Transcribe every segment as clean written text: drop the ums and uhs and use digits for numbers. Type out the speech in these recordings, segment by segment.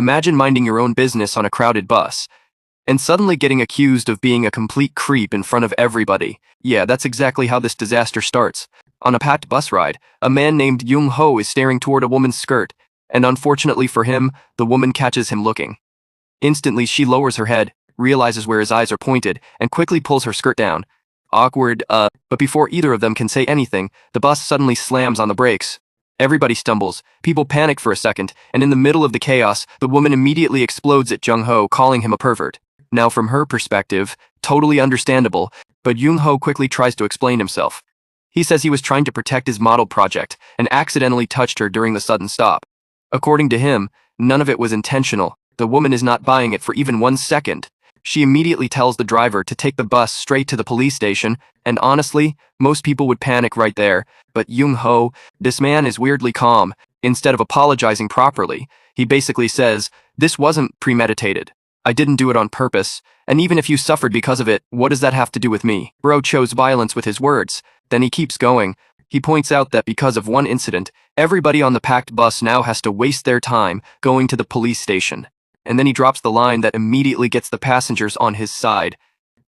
Imagine minding your own business on a crowded bus, and suddenly getting accused of being a complete creep in front of everybody. Yeah, that's exactly how this disaster starts. On a packed bus ride, a man named Jung Ho is staring toward a woman's skirt, and unfortunately for him, the woman catches him looking. Instantly, she lowers her head, realizes where his eyes are pointed, and quickly pulls her skirt down. Awkward, but before either of them can say anything, the bus suddenly slams on the brakes. Everybody stumbles, people panic for a second, and in the middle of the chaos, the woman immediately explodes at Jung Ho, calling him a pervert. Now from her perspective, totally understandable, but Jung Ho quickly tries to explain himself. He says he was trying to protect his model project and accidentally touched her during the sudden stop. According to him, none of it was intentional. The woman is not buying it for even 1 second. She immediately tells the driver to take the bus straight to the police station, and honestly, most people would panic right there, but Jung Ho, this man is weirdly calm. Instead of apologizing properly, he basically says, "This wasn't premeditated. I didn't do it on purpose, and even if you suffered because of it, what does that have to do with me?" Bro chose violence with his words. Then he keeps going. He points out that because of one incident, everybody on the packed bus now has to waste their time going to the police station. And then he drops the line that immediately gets the passengers on his side.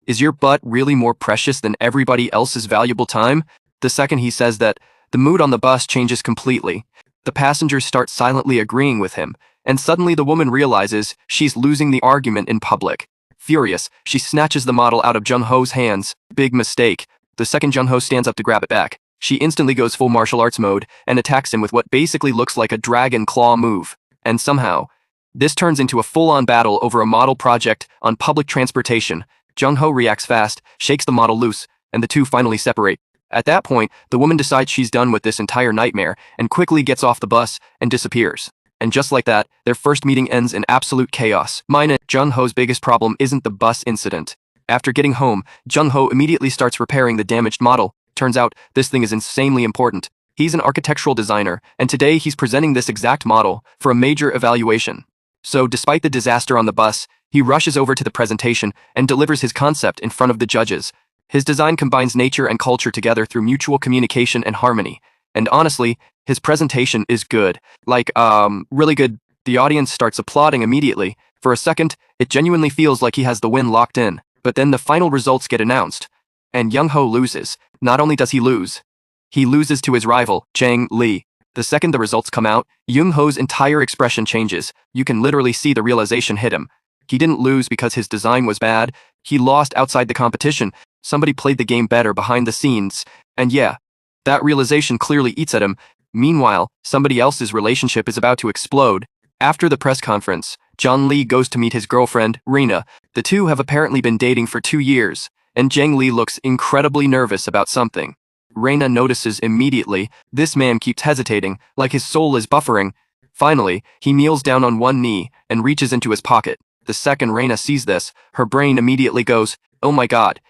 Is your butt really more precious than everybody else's valuable time? The second he says that, the mood on the bus changes completely. The passengers start silently agreeing with him, and suddenly the woman realizes she's losing the argument in public. Furious, she snatches the model out of Jung Ho's hands. Big mistake. The second Jung Ho stands up to grab it back, she instantly goes full martial arts mode and attacks him with what basically looks like a dragon claw move. And somehow, this turns into a full-on battle over a model project on public transportation. Jung Ho reacts fast, shakes the model loose, and the two finally separate. At that point, the woman decides she's done with this entire nightmare and quickly gets off the bus and disappears. And just like that, their first meeting ends in absolute chaos. Jung Ho's biggest problem isn't the bus incident. After getting home, Jung Ho immediately starts repairing the damaged model. Turns out, this thing is insanely important. He's an architectural designer, and today he's presenting this exact model for a major evaluation. So despite the disaster on the bus, he rushes over to the presentation and delivers his concept in front of the judges. His design combines nature and culture together through mutual communication and harmony. And honestly, his presentation is good. Really good. The audience starts applauding immediately. For a second, it genuinely feels like he has the win locked in. But then the final results get announced, and Jung Ho loses. Not only does he loses to his rival, Jang Lee. The second the results come out, Jung Ho's entire expression changes. You can literally see the realization hit him. He didn't lose because his design was bad. He lost outside the competition. Somebody played the game better behind the scenes. And yeah, that realization clearly eats at him. Meanwhile, somebody else's relationship is about to explode. After the press conference, John Lee goes to meet his girlfriend, Rina. The two have apparently been dating for 2 years, and Jang Lee looks incredibly nervous about something. Rina notices immediately. This man keeps hesitating, like his soul is buffering. Finally, he kneels down on one knee and reaches into his pocket. The second Rina sees this, her brain immediately goes, "Oh my god,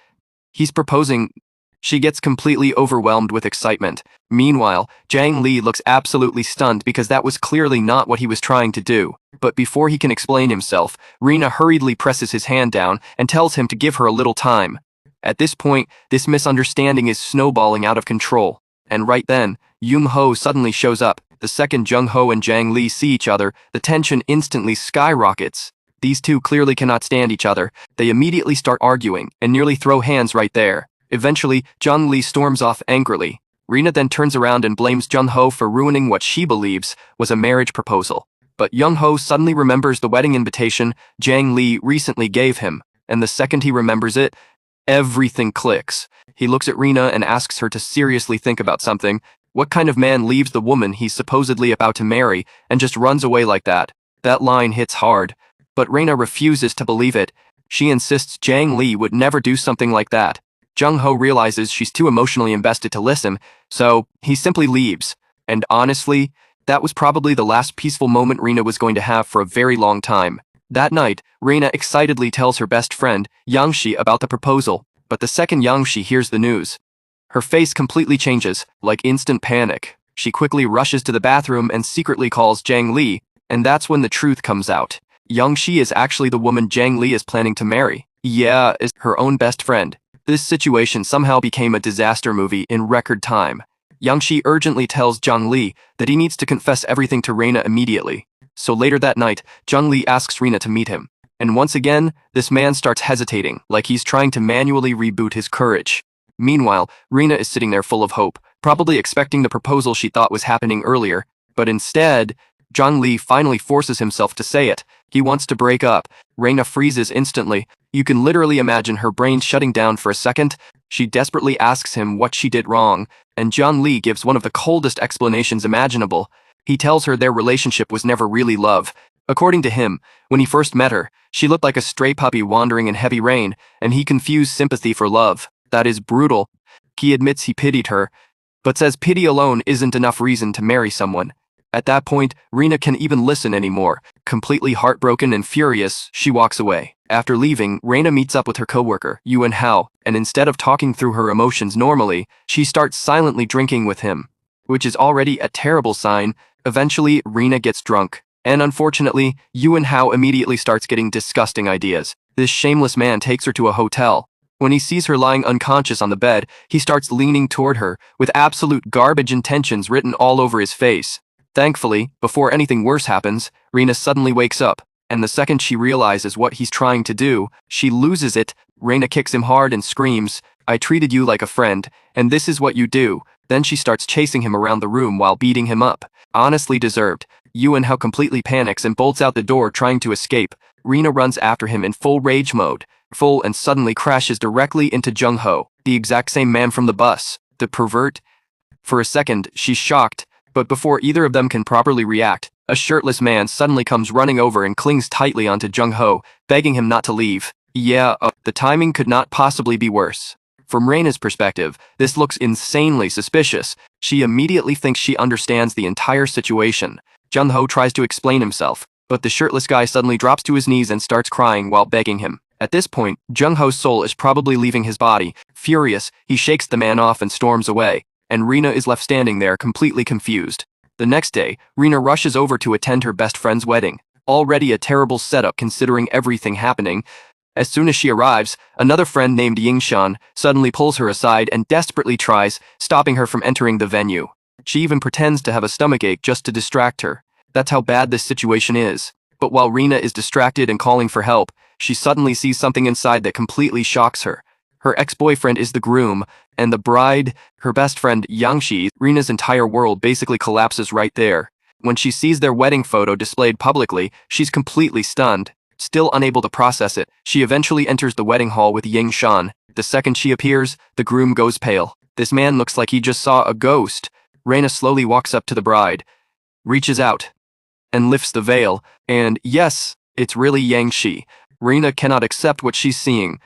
he's proposing." She gets completely overwhelmed with excitement. Meanwhile, Jang Lee looks absolutely stunned because that was clearly not what he was trying to do. But before he can explain himself, Rina hurriedly presses his hand down and tells him to give her a little time. At this point, this misunderstanding is snowballing out of control. And right then, Jung Ho suddenly shows up. The second Jung Ho and Jang Lee see each other, the tension instantly skyrockets. These two clearly cannot stand each other. They immediately start arguing and nearly throw hands right there. Eventually, Jung Lee storms off angrily. Rina then turns around and blames Jung Ho for ruining what she believes was a marriage proposal. But Jung Ho suddenly remembers the wedding invitation Jang Lee recently gave him, and the second he remembers it, everything clicks. He looks at Rina and asks her to seriously think about something. What kind of man leaves the woman he's supposedly about to marry and just runs away like that? That line hits hard. But Rina refuses to believe it. She insists Jang Lee would never do something like that. Jung Ho realizes she's too emotionally invested to listen, so he simply leaves. And honestly, that was probably the last peaceful moment Rina was going to have for a very long time. That night, Rina excitedly tells her best friend, Yang Shi, about the proposal, but the second Yang Shi hears the news, her face completely changes, like instant panic. She quickly rushes to the bathroom and secretly calls Jang Lee, and that's when the truth comes out. Yang Shi is actually the woman Jang Lee is planning to marry. Yeah, is her own best friend. This situation somehow became a disaster movie in record time. Yang Shi urgently tells Jang Lee that he needs to confess everything to Rina immediately. So later that night, Jung Lee asks Rina to meet him. And once again, this man starts hesitating, like he's trying to manually reboot his courage. Meanwhile, Rina is sitting there full of hope, probably expecting the proposal she thought was happening earlier, but instead, Jung Lee finally forces himself to say it. He wants to break up. Rina freezes instantly. You can literally imagine her brain shutting down for a second. She desperately asks him what she did wrong, and Jung Lee gives one of the coldest explanations imaginable. He tells her their relationship was never really love. According to him, when he first met her, she looked like a stray puppy wandering in heavy rain, and he confused sympathy for love. That is brutal. He admits he pitied her, but says pity alone isn't enough reason to marry someone. At that point, Rina can't even listen anymore. Completely heartbroken and furious, she walks away. After leaving, Rina meets up with her coworker, Yuan Hao, and instead of talking through her emotions normally, she starts silently drinking with him, which is already a terrible sign. Eventually, Rina gets drunk, and unfortunately, Yuan Hao immediately starts getting disgusting ideas. This shameless man takes her to a hotel. When he sees her lying unconscious on the bed, he starts leaning toward her, with absolute garbage intentions written all over his face. Thankfully, before anything worse happens, Rina suddenly wakes up, and the second she realizes what he's trying to do, she loses it. Rina kicks him hard and screams, "I treated you like a friend, and this is what you do." Then she starts chasing him around the room while beating him up. Honestly deserved. Yuan Hao completely panics and bolts out the door trying to escape. Rina runs after him in full rage mode, and suddenly crashes directly into Jung Ho, the exact same man from the bus, the pervert. For a second, she's shocked, but before either of them can properly react, a shirtless man suddenly comes running over and clings tightly onto Jung Ho, begging him not to leave. The timing could not possibly be worse. From Reina's perspective, this looks insanely suspicious. She immediately thinks she understands the entire situation. Jung Ho tries to explain himself, but the shirtless guy suddenly drops to his knees and starts crying while begging him. At this point, Jung Ho's soul is probably leaving his body. Furious, he shakes the man off and storms away, and Rina is left standing there completely confused. The next day, Rina rushes over to attend her best friend's wedding. Already a terrible setup considering everything happening. As soon as she arrives, another friend named Yingshan suddenly pulls her aside and desperately tries, stopping her from entering the venue. She even pretends to have a stomachache just to distract her. That's how bad this situation is. But while Rina is distracted and calling for help, she suddenly sees something inside that completely shocks her. Her ex-boyfriend is the groom, and the bride, her best friend, Yang Shi. Rina's entire world basically collapses right there. When she sees their wedding photo displayed publicly, she's completely stunned. Still unable to process it, she eventually enters the wedding hall with Ying Shan. The second she appears, the groom goes pale. This man looks like he just saw a ghost. Rina slowly walks up to the bride, reaches out, and lifts the veil, and yes, it's really Yang Shi. Rina cannot accept what she's seeing.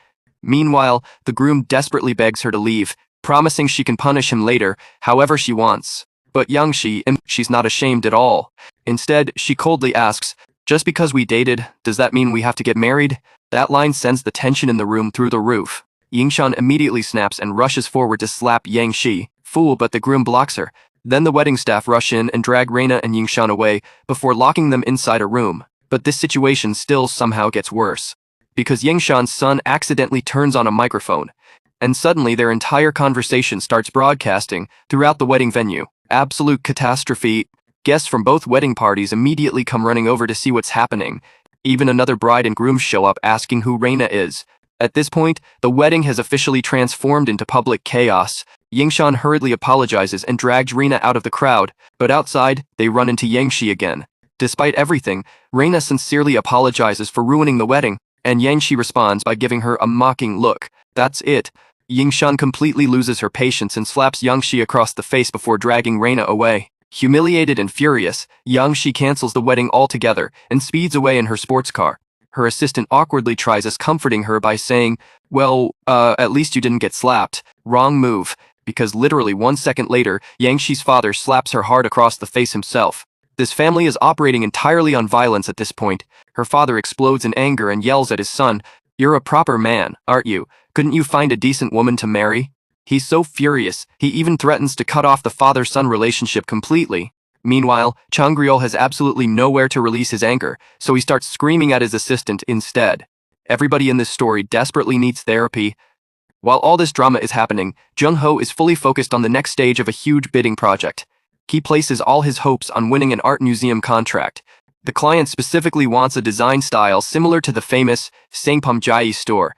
Meanwhile, the groom desperately begs her to leave, promising she can punish him later, however she wants. But Yang Shi, she's not ashamed at all. Instead, she coldly asks, "Just because we dated, does that mean we have to get married?" That line sends the tension in the room through the roof. Yingshan immediately snaps and rushes forward to slap Yang Shi. But the groom blocks her. Then the wedding staff rush in and drag Rina and Yingshan away before locking them inside a room. But this situation still somehow gets worse, because Yingshan's son accidentally turns on a microphone, and suddenly their entire conversation starts broadcasting throughout the wedding venue. Absolute catastrophe. Guests from both wedding parties immediately come running over to see what's happening. Even another bride and groom show up asking who Rina is. At this point, the wedding has officially transformed into public chaos. Yingshan hurriedly apologizes and drags Rina out of the crowd, but outside, they run into Yang Shi again. Despite everything, Rina sincerely apologizes for ruining the wedding, and Yang Shi responds by giving her a mocking look. That's it. Yingshan completely loses her patience and slaps Yang Shi across the face before dragging Rina away. Humiliated and furious, Yang Shi cancels the wedding altogether and speeds away in her sports car. Her assistant awkwardly tries comforting her by saying, "Well, at least you didn't get slapped." Wrong move, because literally 1 second later, Yang Shi's father slaps her hard across the face himself. This family is operating entirely on violence at this point. Her father explodes in anger and yells at his son, "You're a proper man, aren't you? Couldn't you find a decent woman to marry?" He's so furious, he even threatens to cut off the father-son relationship completely. Meanwhile, Changriol has absolutely nowhere to release his anger, so he starts screaming at his assistant instead. Everybody in this story desperately needs therapy. While all this drama is happening, Jung Ho is fully focused on the next stage of a huge bidding project. He places all his hopes on winning an art museum contract. The client specifically wants a design style similar to the famous Sangpom Jai store.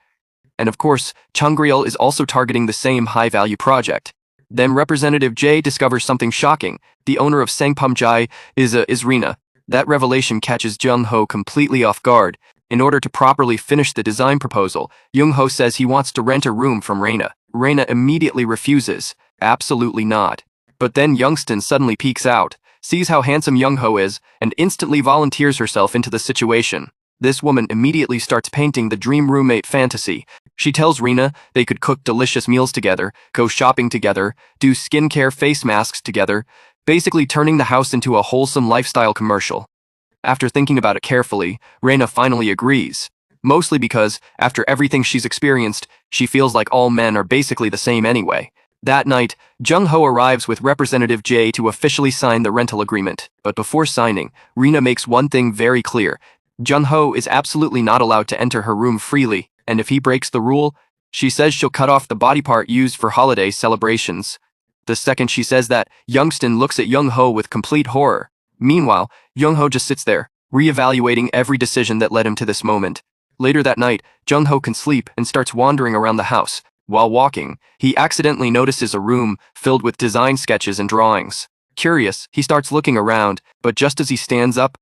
And of course, Chungryul is also targeting the same high-value project. Then Representative J discovers something shocking. The owner of Sangpom Jai is Rina. That revelation catches Jung Ho completely off guard. In order to properly finish the design proposal, Jung Ho says he wants to rent a room from Reina. Reina immediately refuses. Absolutely not. But then Youngston suddenly peeks out, sees how handsome Jung Ho is, and instantly volunteers herself into the situation. This woman immediately starts painting the dream roommate fantasy. She tells Rina they could cook delicious meals together, go shopping together, do skincare face masks together, basically turning the house into a wholesome lifestyle commercial. After thinking about it carefully, Reina finally agrees. Mostly because, after everything she's experienced, she feels like all men are basically the same anyway. That night, Jung Ho arrives with Representative J to officially sign the rental agreement. But before signing, Rina makes one thing very clear. Jung Ho is absolutely not allowed to enter her room freely, and if he breaks the rule, she says she'll cut off the body part used for holiday celebrations. The second she says that, Youngston looks at Jung Ho with complete horror. Meanwhile, Jung Ho just sits there, reevaluating every decision that led him to this moment. Later that night, Jung Ho can sleep and starts wandering around the house. While walking, he accidentally notices a room filled with design sketches and drawings. Curious, he starts looking around, but just as he stands up,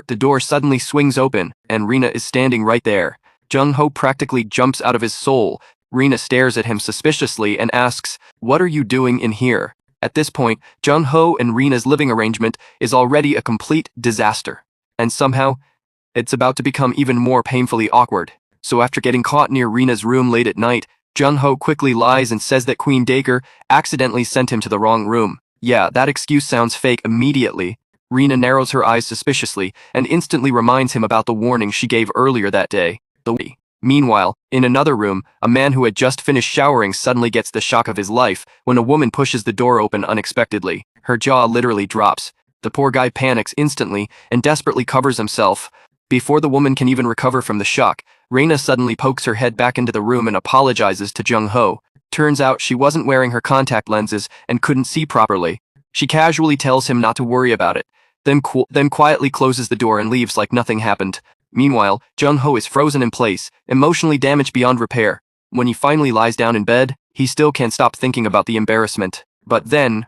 the door suddenly swings open, and Rina is standing right there. Jung Ho practically jumps out of his soul. Rina stares at him suspiciously and asks, "What are you doing in here?" At this point, Jung Ho and Rina's living arrangement is already a complete disaster. And somehow, it's about to become even more painfully awkward. So after getting caught near Rina's room late at night, Jung Ho quickly lies and says that Queen Dacre accidentally sent him to the wrong room. Yeah, that excuse sounds fake immediately. Rina narrows her eyes suspiciously and instantly reminds him about the warning she gave earlier that day. Meanwhile, in another room, a man who had just finished showering suddenly gets the shock of his life when a woman pushes the door open unexpectedly. Her jaw literally drops. The poor guy panics instantly and desperately covers himself. Before the woman can even recover from the shock, Reina suddenly pokes her head back into the room and apologizes to Jung Ho. Turns out she wasn't wearing her contact lenses and couldn't see properly. She casually tells him not to worry about it, then quietly closes the door and leaves like nothing happened. Meanwhile, Jung Ho is frozen in place, emotionally damaged beyond repair. When he finally lies down in bed, he still can't stop thinking about the embarrassment. But then,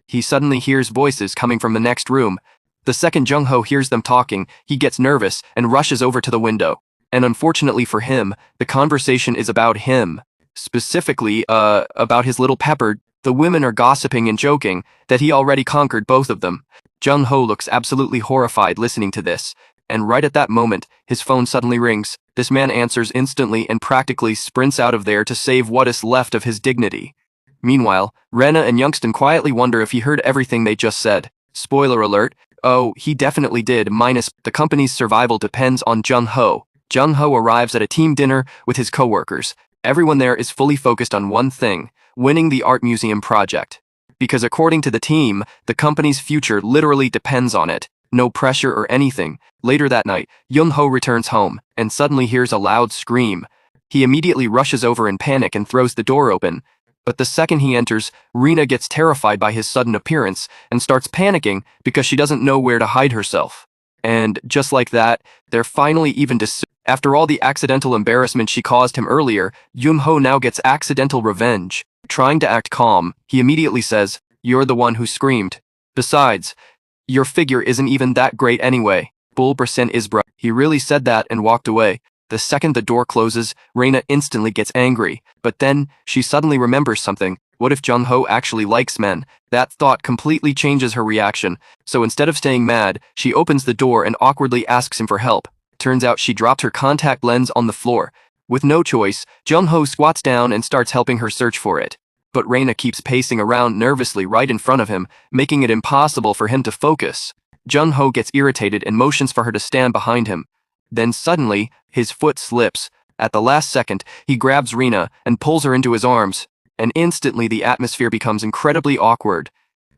he suddenly hears voices coming from the next room. The second Jung Ho hears them talking, he gets nervous and rushes over to the window. And unfortunately for him, the conversation is about him. Specifically, about his little pepper. The women are gossiping and joking that he already conquered both of them. Jung Ho looks absolutely horrified listening to this. And right at that moment, his phone suddenly rings. This man answers instantly and practically sprints out of there to save what is left of his dignity. Meanwhile, Rena and Youngston quietly wonder if he heard everything they just said. Spoiler alert, oh, he definitely did, minus the company's survival depends on Jung Ho. Jung Ho arrives at a team dinner with his co-workers. Everyone there is fully focused on one thing, winning the art museum project. Because according to the team, the company's future literally depends on it. No pressure or anything. Later that night, Jung Ho returns home and suddenly hears a loud scream. He immediately rushes over in panic and throws the door open. But the second he enters, Rina gets terrified by his sudden appearance and starts panicking because she doesn't know where to hide herself. And just like that, they're finally even after all the accidental embarrassment she caused him earlier, Jung Ho now gets accidental revenge. Trying to act calm, he immediately says, "You're the one who screamed. Besides, your figure isn't even that great anyway. Bulbersen Isbra." He really said that and walked away. The second the door closes, Reina instantly gets angry. But then, she suddenly remembers something. What if Jung Ho actually likes men? That thought completely changes her reaction. So instead of staying mad, she opens the door and awkwardly asks him for help. Turns out she dropped her contact lens on the floor. With no choice, Jung Ho squats down and starts helping her search for it. But Reina keeps pacing around nervously right in front of him, making it impossible for him to focus. Jung Ho gets irritated and motions for her to stand behind him. Then suddenly, his foot slips. At the last second, he grabs Reina and pulls her into his arms. And instantly the atmosphere becomes incredibly awkward.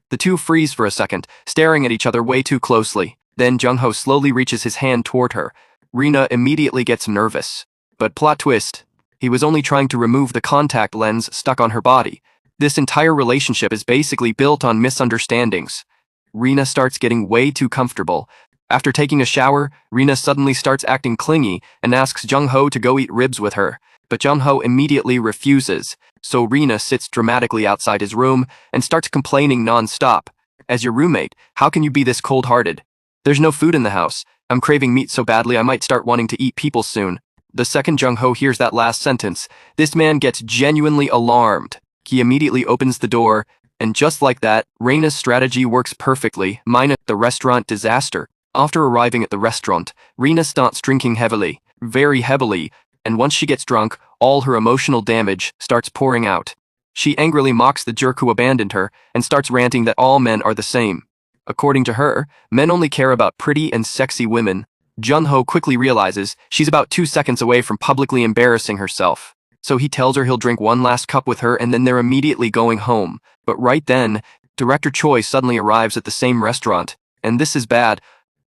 The two freeze for a second, staring at each other way too closely. Then Jung Ho slowly reaches his hand toward her. Rina immediately gets nervous. But plot twist, he was only trying to remove the contact lens stuck on her body. This entire relationship is basically built on misunderstandings. Rina starts getting way too comfortable. After taking a shower, Rina suddenly starts acting clingy and asks Jung-ho to go eat ribs with her, but Jung-ho immediately refuses, so Rina sits dramatically outside his room and starts complaining non-stop. As your roommate, how can you be this cold-hearted? There's no food in the house. I'm craving meat so badly I might start wanting to eat people soon. The second Jung-ho hears that last sentence, this man gets genuinely alarmed. He immediately opens the door, and just like that, Reina's strategy works perfectly, minus the restaurant disaster. After arriving at the restaurant, Rina starts drinking heavily, very heavily, and once she gets drunk, all her emotional damage starts pouring out. She angrily mocks the jerk who abandoned her and starts ranting that all men are the same. According to her, men only care about pretty and sexy women. Jung-ho quickly realizes she's about 2 seconds away from publicly embarrassing herself. So he tells her he'll drink one last cup with her and then they're immediately going home. But right then, Director Choi suddenly arrives at the same restaurant. And this is bad,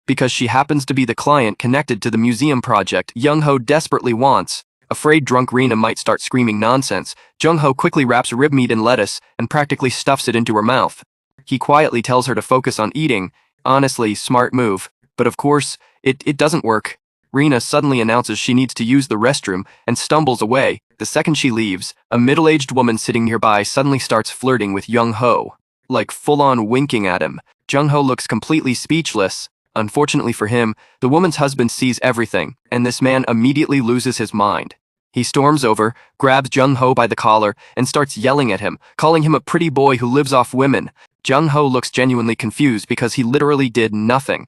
because she happens to be the client connected to the museum project Jung-ho desperately wants. Afraid drunk Rina might start screaming nonsense, Jung-ho quickly wraps rib meat in lettuce and practically stuffs it into her mouth. He quietly tells her to focus on eating. Honestly, smart move. But of course, it doesn't work. Rina suddenly announces she needs to use the restroom and stumbles away. The second she leaves, a middle-aged woman sitting nearby suddenly starts flirting with Jung-ho. Like full-on winking at him. Jung-ho looks completely speechless. Unfortunately for him, the woman's husband sees everything, and this man immediately loses his mind. He storms over, grabs Jung-ho by the collar, and starts yelling at him, calling him a pretty boy who lives off women. Jung-ho looks genuinely confused because he literally did nothing.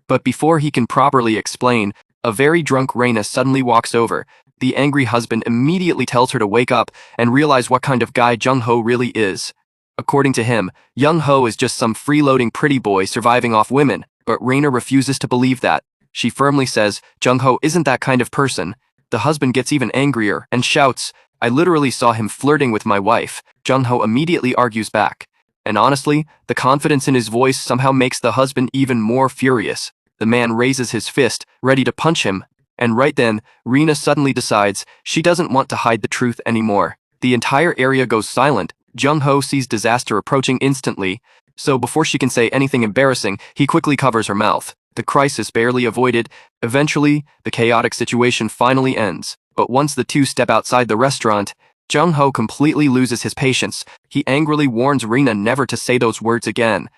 But before he can properly explain, a very drunk Reina suddenly walks over. The angry husband immediately tells her to wake up and realize what kind of guy Jung-ho really is. According to him, Jung-ho is just some freeloading pretty boy surviving off women, but Reina refuses to believe that. She firmly says Jung-ho isn't that kind of person. The husband gets even angrier and shouts, I literally saw him flirting with my wife. Jung-ho immediately argues back. And honestly, the confidence in his voice somehow makes the husband even more furious. The man raises his fist, ready to punch him, and right then, Rina suddenly decides she doesn't want to hide the truth anymore. The entire area goes silent. Jung-ho sees disaster approaching instantly, so before she can say anything embarrassing, he quickly covers her mouth. The crisis barely avoided. Eventually, the chaotic situation finally ends. But once the two step outside the restaurant, Jung-ho completely loses his patience. He angrily warns Rina never to say those words again.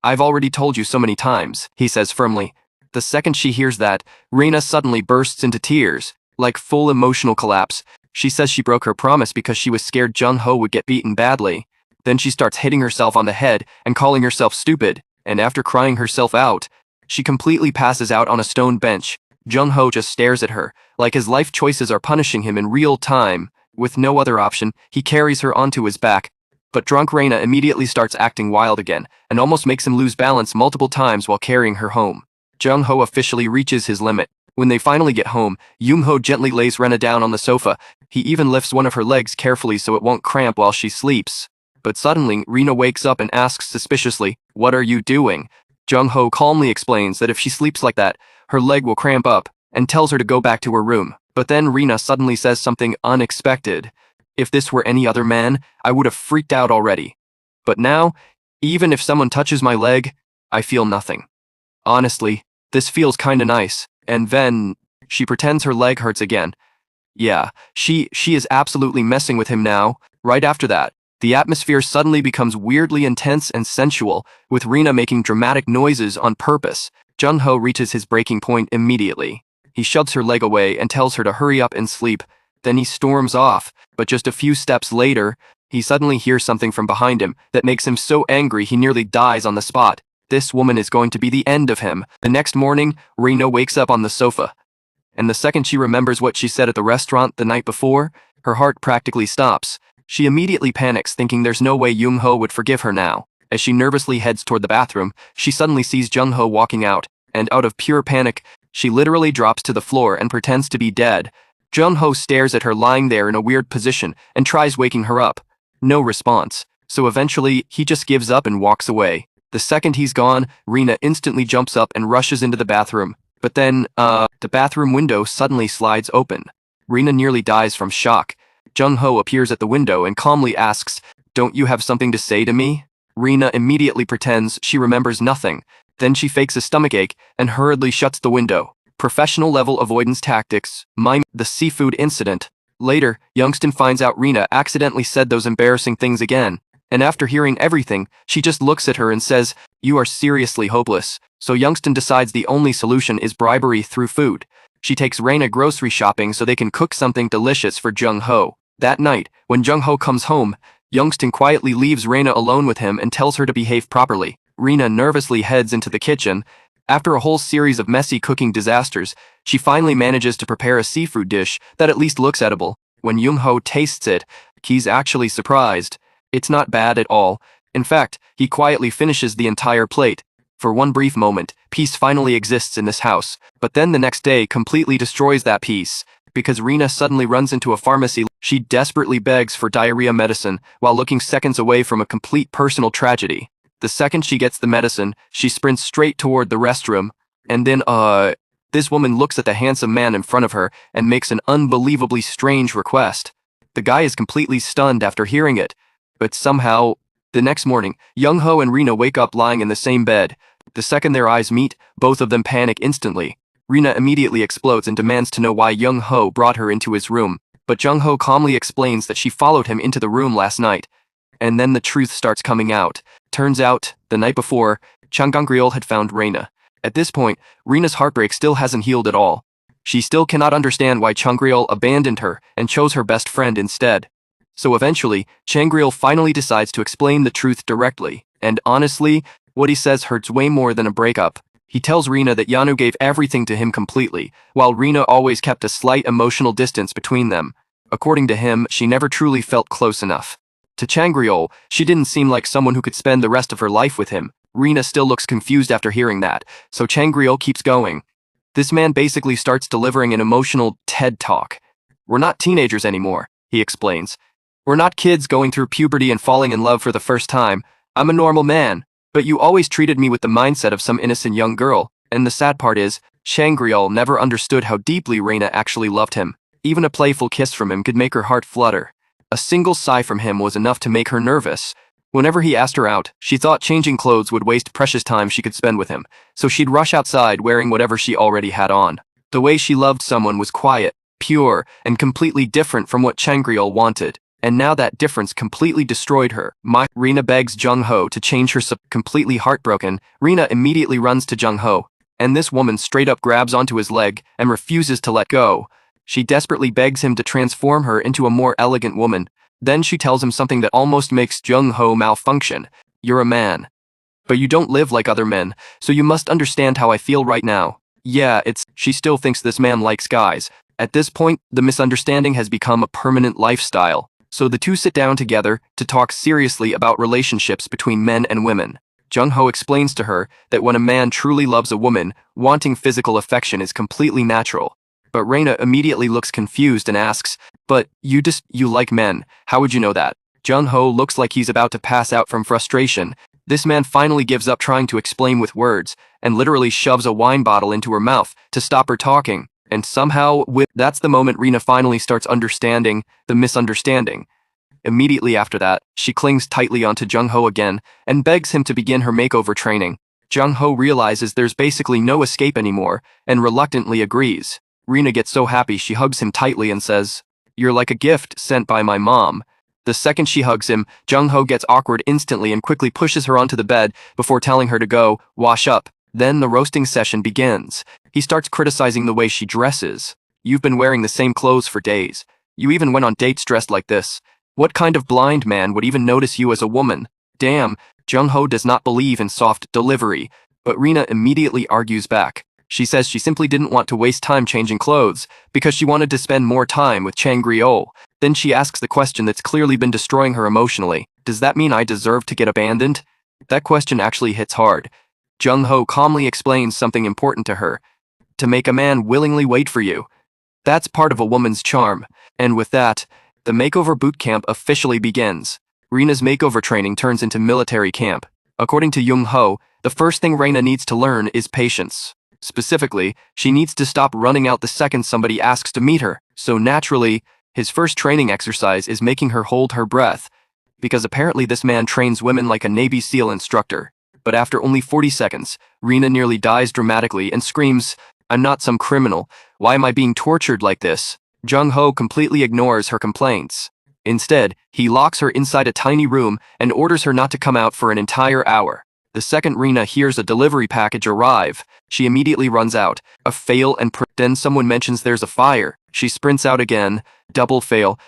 I've already told you so many times, he says firmly. The second she hears that, Rina suddenly bursts into tears, like full emotional collapse. She says she broke her promise because she was scared Jung-ho would get beaten badly. Then she starts hitting herself on the head and calling herself stupid, and after crying herself out, she completely passes out on a stone bench. Jung-ho just stares at her, like his life choices are punishing him in real time. With no other option, he carries her onto his back. But drunk Reina immediately starts acting wild again, and almost makes him lose balance multiple times while carrying her home. Jung-ho officially reaches his limit. When they finally get home, Jung-ho gently lays Rina down on the sofa. He even lifts one of her legs carefully so it won't cramp while she sleeps. But suddenly, Rina wakes up and asks suspiciously, "What are you doing?" Jung-ho calmly explains that if she sleeps like that, her leg will cramp up, and tells her to go back to her room. But then Rina suddenly says something unexpected. If this were any other man, I would have freaked out already. But now, even if someone touches my leg, I feel nothing. Honestly, this feels kinda nice. And then, she pretends her leg hurts again. Yeah, she is absolutely messing with him now. Right after that, the atmosphere suddenly becomes weirdly intense and sensual, with Rina making dramatic noises on purpose. Jung-ho reaches his breaking point immediately. He shoves her leg away and tells her to hurry up and sleep. Then he storms off, but just a few steps later, he suddenly hears something from behind him that makes him so angry he nearly dies on the spot. This woman is going to be the end of him. The next morning, Rina wakes up on the sofa. And the second she remembers what she said at the restaurant the night before, her heart practically stops. She immediately panics, thinking there's no way Jung-ho would forgive her now. As she nervously heads toward the bathroom, she suddenly sees Jung-ho walking out, and out of pure panic, she literally drops to the floor and pretends to be dead. Jung-ho stares at her lying there in a weird position and tries waking her up. No response. So eventually, he just gives up and walks away. The second he's gone, Rina instantly jumps up and rushes into the bathroom. But then, the bathroom window suddenly slides open. Rina nearly dies from shock. Jung-ho appears at the window and calmly asks, "Don't you have something to say to me?" Rina immediately pretends she remembers nothing. Then she fakes a stomachache and hurriedly shuts the window. Professional level avoidance tactics. The seafood incident. Later, Youngston finds out Rena accidentally said those embarrassing things again. And after hearing everything, she just looks at her and says, "You are seriously hopeless." So Youngston decides the only solution is bribery through food. She takes Rena grocery shopping so they can cook something delicious for Jung-ho. That night, when Jung-ho comes home, Youngston quietly leaves Rena alone with him and tells her to behave properly. Rena nervously heads into the kitchen. After a whole series of messy cooking disasters, she finally manages to prepare a seafood dish that at least looks edible. When Jung-ho tastes it, he's actually surprised. It's not bad at all. In fact, he quietly finishes the entire plate. For one brief moment, peace finally exists in this house, but then the next day completely destroys that peace. Because Rena suddenly runs into a pharmacy, she desperately begs for diarrhea medicine while looking seconds away from a complete personal tragedy. The second she gets the medicine, she sprints straight toward the restroom, and then, this woman looks at the handsome man in front of her and makes an unbelievably strange request. The guy is completely stunned after hearing it, but somehow, the next morning, Jung-ho and Rena wake up lying in the same bed. The second their eyes meet, both of them panic instantly. Rena immediately explodes and demands to know why Jung-ho brought her into his room, but Jung-ho calmly explains that she followed him into the room last night. And then the truth starts coming out. Turns out, the night before, Chang Gangryol had found Rena. At this point, Rena's heartbreak still hasn't healed at all. She still cannot understand why Changryeol abandoned her and chose her best friend instead. So eventually, Changryeol finally decides to explain the truth directly, and honestly, what he says hurts way more than a breakup. He tells Rena that Yanu gave everything to him completely, while Rena always kept a slight emotional distance between them. According to him, she never truly felt close enough. To Changryeol, she didn't seem like someone who could spend the rest of her life with him. Rena still looks confused after hearing that, so Changryeol keeps going. This man basically starts delivering an emotional TED talk. "We're not teenagers anymore," he explains. "We're not kids going through puberty and falling in love for the first time. I'm a normal man, but you always treated me with the mindset of some innocent young girl." And the sad part is, Changryeol never understood how deeply Rena actually loved him. Even a playful kiss from him could make her heart flutter. A single sigh from him was enough to make her nervous. Whenever he asked her out, she thought changing clothes would waste precious time she could spend with him, so she'd rush outside wearing whatever she already had on. The way she loved someone was quiet, pure, and completely different from what Changryeol wanted. And now that difference completely destroyed her. Rena begs Jung-ho to change her completely heartbroken. Rena immediately runs to Jung-ho, and this woman straight up grabs onto his leg and refuses to let go. She desperately begs him to transform her into a more elegant woman. Then she tells him something that almost makes Jung-ho malfunction. "You're a man. But you don't live like other men, so you must understand how I feel right now." Yeah, she still thinks this man likes guys. At this point, the misunderstanding has become a permanent lifestyle. So the two sit down together to talk seriously about relationships between men and women. Jung-ho explains to her that when a man truly loves a woman, wanting physical affection is completely natural. But Rena immediately looks confused and asks, "But you like men, how would you know that?" Jung-ho looks like he's about to pass out from frustration. This man finally gives up trying to explain with words, and literally shoves a wine bottle into her mouth to stop her talking. And somehow, that's the moment Rena finally starts understanding the misunderstanding. Immediately after that, she clings tightly onto Jung-ho again, and begs him to begin her makeover training. Jung-ho realizes there's basically no escape anymore, and reluctantly agrees. Rena gets so happy she hugs him tightly and says, "You're like a gift sent by my mom." The second she hugs him, Jung-ho gets awkward instantly and quickly pushes her onto the bed before telling her to go wash up. Then the roasting session begins. He starts criticizing the way she dresses. "You've been wearing the same clothes for days. You even went on dates dressed like this. What kind of blind man would even notice you as a woman?" Damn, Jung-ho does not believe in soft delivery, but Rena immediately argues back. She says she simply didn't want to waste time changing clothes because she wanted to spend more time with Changryeol. Then she asks the question that's clearly been destroying her emotionally. "Does that mean I deserve to get abandoned?" That question actually hits hard. Jung-ho calmly explains something important to her. To make a man willingly wait for you. That's part of a woman's charm. And with that, the makeover boot camp officially begins. Rena's makeover training turns into military camp. According to Jung-ho, the first thing Rena needs to learn is patience. Specifically, she needs to stop running out the second somebody asks to meet her. So naturally, his first training exercise is making her hold her breath, because apparently this man trains women like a Navy SEAL instructor. But after only 40 seconds, Rina nearly dies dramatically and screams, "I'm not some criminal. Why am I being tortured like this?" Jung-ho completely ignores her complaints. Instead, he locks her inside a tiny room and orders her not to come out for an entire hour. The second Rina hears a delivery package arrive, she immediately runs out. A fail, and then someone mentions there's a fire. She sprints out again, double fail.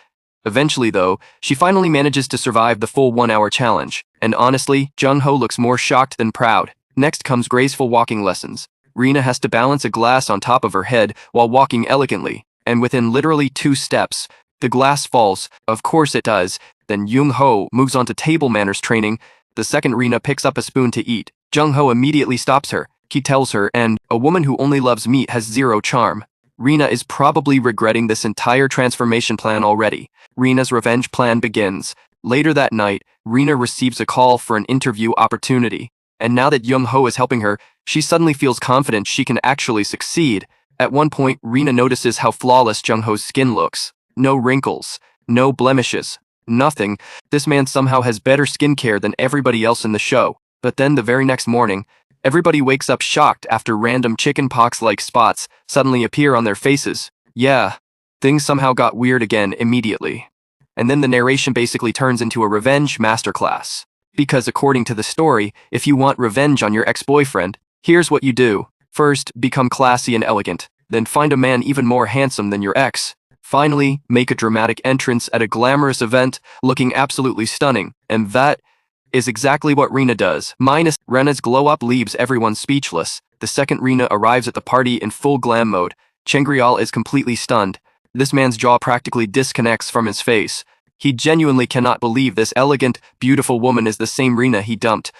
Eventually though, she finally manages to survive the full 1-hour challenge. And honestly, Jung-ho looks more shocked than proud. Next comes graceful walking lessons. Rina has to balance a glass on top of her head while walking elegantly. And within literally 2 steps, the glass falls. Of course it does. Then Jung-ho moves on to table manners training. The second Rina picks up a spoon to eat. Jung-ho immediately stops her. He tells her, "And a woman who only loves meat has zero charm." Rina is probably regretting this entire transformation plan already. Rina's revenge plan begins. Later that night, Rina receives a call for an interview opportunity. And now that Jung-ho is helping her, she suddenly feels confident she can actually succeed. At one point, Rina notices how flawless Jung-ho's skin looks. No wrinkles, no blemishes, nothing. This man somehow has better skincare than everybody else in the show. But then the very next morning, everybody wakes up shocked after random chickenpox-like spots suddenly appear on their faces. Yeah, things somehow got weird again immediately. And then the narration basically turns into a revenge masterclass. Because according to the story, if you want revenge on your ex-boyfriend, here's what you do. First, become classy and elegant. Then find a man even more handsome than your ex. Finally, make a dramatic entrance at a glamorous event, looking absolutely stunning. And that is exactly what Rina does. Minus Rena's glow-up leaves everyone speechless. The second Rina arrives at the party in full glam mode. Chengrial is completely stunned. This man's jaw practically disconnects from his face. He genuinely cannot believe this elegant, beautiful woman is the same Rina he dumped.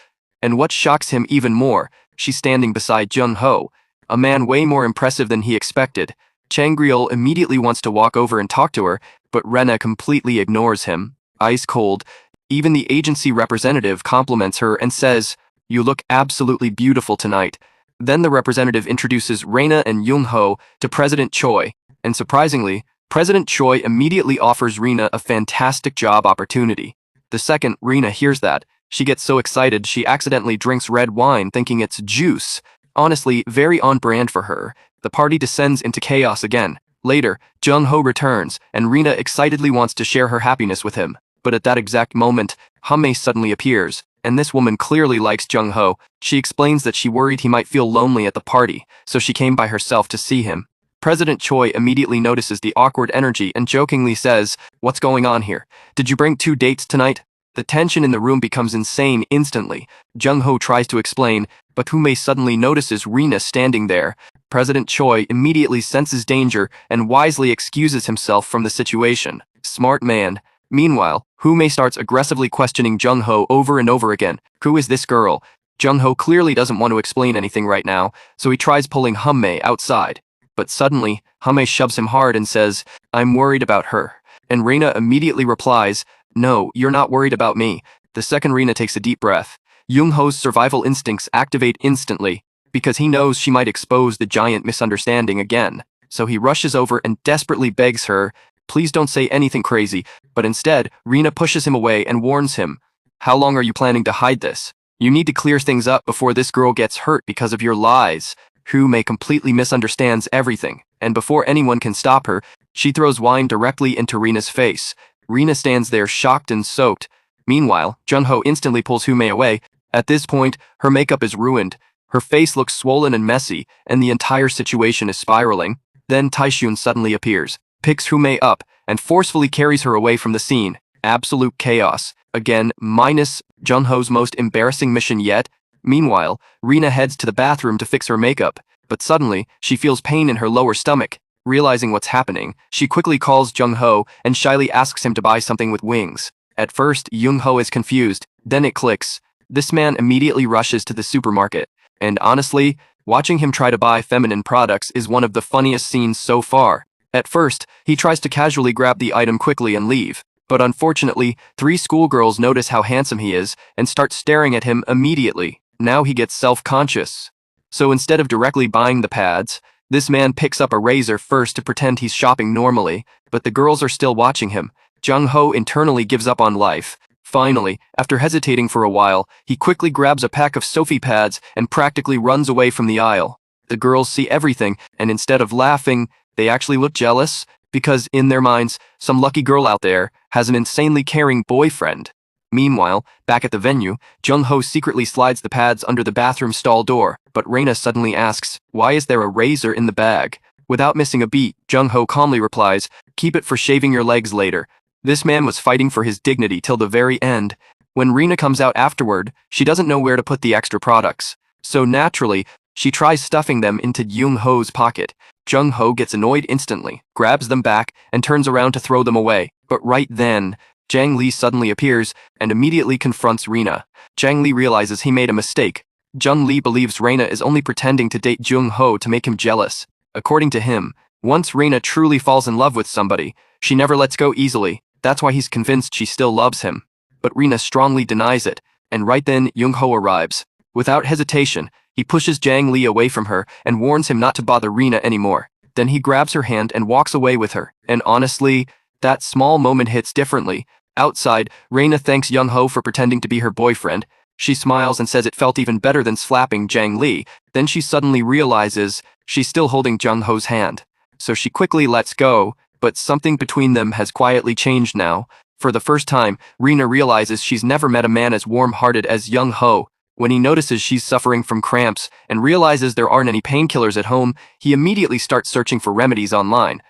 And what shocks him even more, she's standing beside Jung-ho, a man way more impressive than he expected. Changriol immediately wants to walk over and talk to her, but Rena completely ignores him. Ice cold. Even the agency representative compliments her and says, "You look absolutely beautiful tonight." Then the representative introduces Rena and Jung-ho to President Choi, and surprisingly, President Choi immediately offers Rena a fantastic job opportunity. The second Rena hears that, she gets so excited she accidentally drinks red wine thinking it's juice. Honestly, very on brand for her. The party descends into chaos again. Later, Jung-ho returns, and Rena excitedly wants to share her happiness with him. But at that exact moment, Hammei suddenly appears, and this woman clearly likes Jung-ho. She explains that she worried he might feel lonely at the party, so she came by herself to see him. President Choi immediately notices the awkward energy and jokingly says, "What's going on here? Did you bring 2 dates tonight?" The tension in the room becomes insane instantly. Jung-ho tries to explain, but Hammei suddenly notices Rena standing there. President Choi immediately senses danger and wisely excuses himself from the situation. Smart man. Meanwhile, Hammei starts aggressively questioning Jung-ho over and over again. Who is this girl? Jung-ho clearly doesn't want to explain anything right now, so he tries pulling Hammei outside. But suddenly, Hammei shoves him hard and says, "I'm worried about her." And Rena immediately replies, "No, you're not worried about me." The second Rena takes a deep breath. Jung-ho's survival instincts activate instantly, because he knows she might expose the giant misunderstanding again. So he rushes over and desperately begs her, "Please don't say anything crazy." But instead, Rena pushes him away and warns him, "How long are you planning to hide this? You need to clear things up before this girl gets hurt because of your lies." Hammei completely misunderstands everything, and before anyone can stop her, she throws wine directly into Rena's face. Rena stands there shocked and soaked. Meanwhile, Jung-ho instantly pulls Hammei away. At this point, her makeup is ruined. Her face looks swollen and messy, and the entire situation is spiraling. Then Taishun suddenly appears, picks Hammei up, and forcefully carries her away from the scene. Absolute chaos. Again, minus Jung-ho's most embarrassing mission yet. Meanwhile, Rena heads to the bathroom to fix her makeup, but suddenly, she feels pain in her lower stomach. Realizing what's happening, she quickly calls Jung-ho and shyly asks him to buy something with wings. At first, Jung-ho is confused, then it clicks. This man immediately rushes to the supermarket, and honestly, watching him try to buy feminine products is one of the funniest scenes so far. At first, he tries to casually grab the item quickly and leave, but unfortunately, 3 schoolgirls notice how handsome he is and start staring at him immediately. Now he gets self-conscious. So instead of directly buying the pads, this man picks up a razor first to pretend he's shopping normally, but the girls are still watching him. Jung-ho internally gives up on life. Finally, after hesitating for a while, he quickly grabs a pack of Sophie pads and practically runs away from the aisle. The girls see everything, and instead of laughing, they actually look jealous, because in their minds, some lucky girl out there has an insanely caring boyfriend. Meanwhile, back at the venue, Jung-ho secretly slides the pads under the bathroom stall door, but Reina suddenly asks, "Why is there a razor in the bag?" Without missing a beat, Jung-ho calmly replies, "Keep it for shaving your legs later." This man was fighting for his dignity till the very end. When Reina comes out afterward, she doesn't know where to put the extra products. So naturally, she tries stuffing them into Jung-ho's pocket. Jung-ho gets annoyed instantly, grabs them back, and turns around to throw them away. But right then, Jang Lee suddenly appears and immediately confronts Reina. Jang Lee realizes he made a mistake. Jung Lee believes Reina is only pretending to date Jung-ho to make him jealous. According to him, once Reina truly falls in love with somebody, she never lets go easily. That's why he's convinced she still loves him. But Reina strongly denies it, and right then Jung-ho arrives. Without hesitation, he pushes Jang Lee away from her and warns him not to bother Reina anymore. Then he grabs her hand and walks away with her. And honestly, that small moment hits differently. Outside, Reina thanks Jung-ho for pretending to be her boyfriend. She smiles and says it felt even better than slapping Jang Lee. Then she suddenly realizes she's still holding Jung-ho's hand. So she quickly lets go, but something between them has quietly changed now. For the first time, Reina realizes she's never met a man as warm-hearted as Jung-ho. When he notices she's suffering from cramps and realizes there aren't any painkillers at home, he immediately starts searching for remedies online.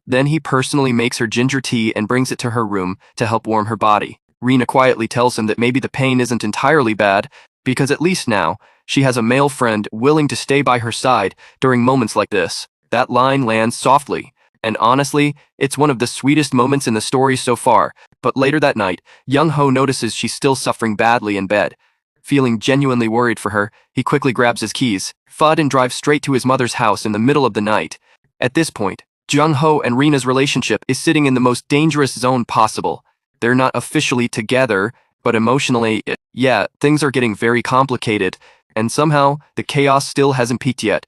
Then he personally makes her ginger tea and brings it to her room to help warm her body. Reina quietly tells him that maybe the pain isn't entirely bad, because at least now, she has a male friend willing to stay by her side during moments like this. That line lands softly, and honestly, it's one of the sweetest moments in the story so far. But later that night, Jung-ho notices she's still suffering badly in bed. Feeling genuinely worried for her, he quickly grabs his keys, FUD, and drives straight to his mother's house in the middle of the night. At this point, Jung-ho and Reina's relationship is sitting in the most dangerous zone possible. They're not officially together, but emotionally, yeah, things are getting very complicated, and somehow, the chaos still hasn't peaked yet.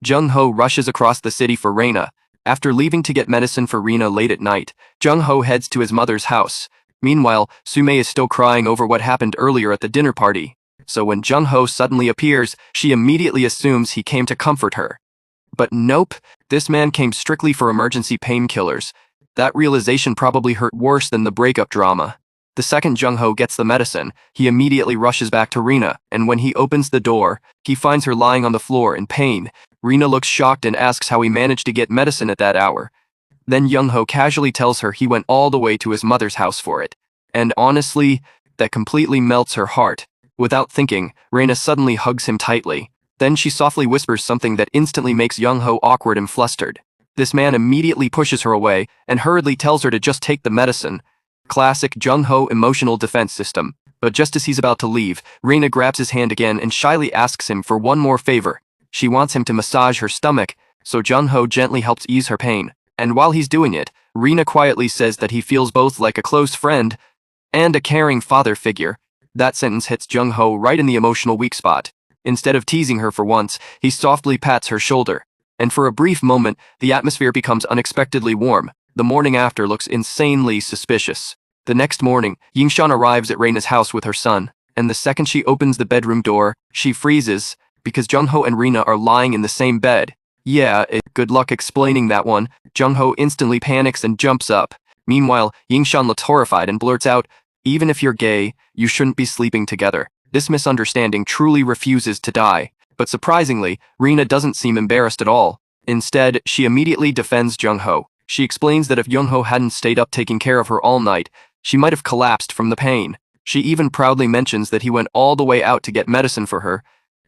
Jung-ho rushes across the city for Reina. After leaving to get medicine for Reina late at night, Jung-ho heads to his mother's house. Meanwhile, Sume is still crying over what happened earlier at the dinner party. So when Jung-ho suddenly appears, she immediately assumes he came to comfort her. But nope, this man came strictly for emergency painkillers. That realization probably hurt worse than the breakup drama. The second Jung-ho gets the medicine, he immediately rushes back to Reina, and when he opens the door, he finds her lying on the floor in pain. Reina looks shocked and asks how he managed to get medicine at that hour. Then Jung-ho casually tells her he went all the way to his mother's house for it. And honestly, that completely melts her heart. Without thinking, Reina suddenly hugs him tightly. Then she softly whispers something that instantly makes Jung-ho awkward and flustered. This man immediately pushes her away and hurriedly tells her to just take the medicine. Classic Jung-ho emotional defense system. But just as he's about to leave, Reina grabs his hand again and shyly asks him for one more favor. She wants him to massage her stomach, so Jung-ho gently helps ease her pain. And while he's doing it, Reina quietly says that he feels both like a close friend and a caring father figure. That sentence hits Jung-ho right in the emotional weak spot. Instead of teasing her for once, he softly pats her shoulder. And for a brief moment, the atmosphere becomes unexpectedly warm. The morning after looks insanely suspicious. The next morning, Yingshan arrives at Reina's house with her son, and the second she opens the bedroom door, she freezes, because Jung-ho and Reina are lying in the same bed. Yeah, good luck explaining that one. Jung-ho instantly panics and jumps up. Meanwhile, Yingshan looks horrified and blurts out, "Even if you're gay, you shouldn't be sleeping together." This misunderstanding truly refuses to die. But surprisingly, Reina doesn't seem embarrassed at all. Instead, she immediately defends Jung-ho. She explains that if Jung-ho hadn't stayed up taking care of her all night, she might have collapsed from the pain. She even proudly mentions that he went all the way out to get medicine for her.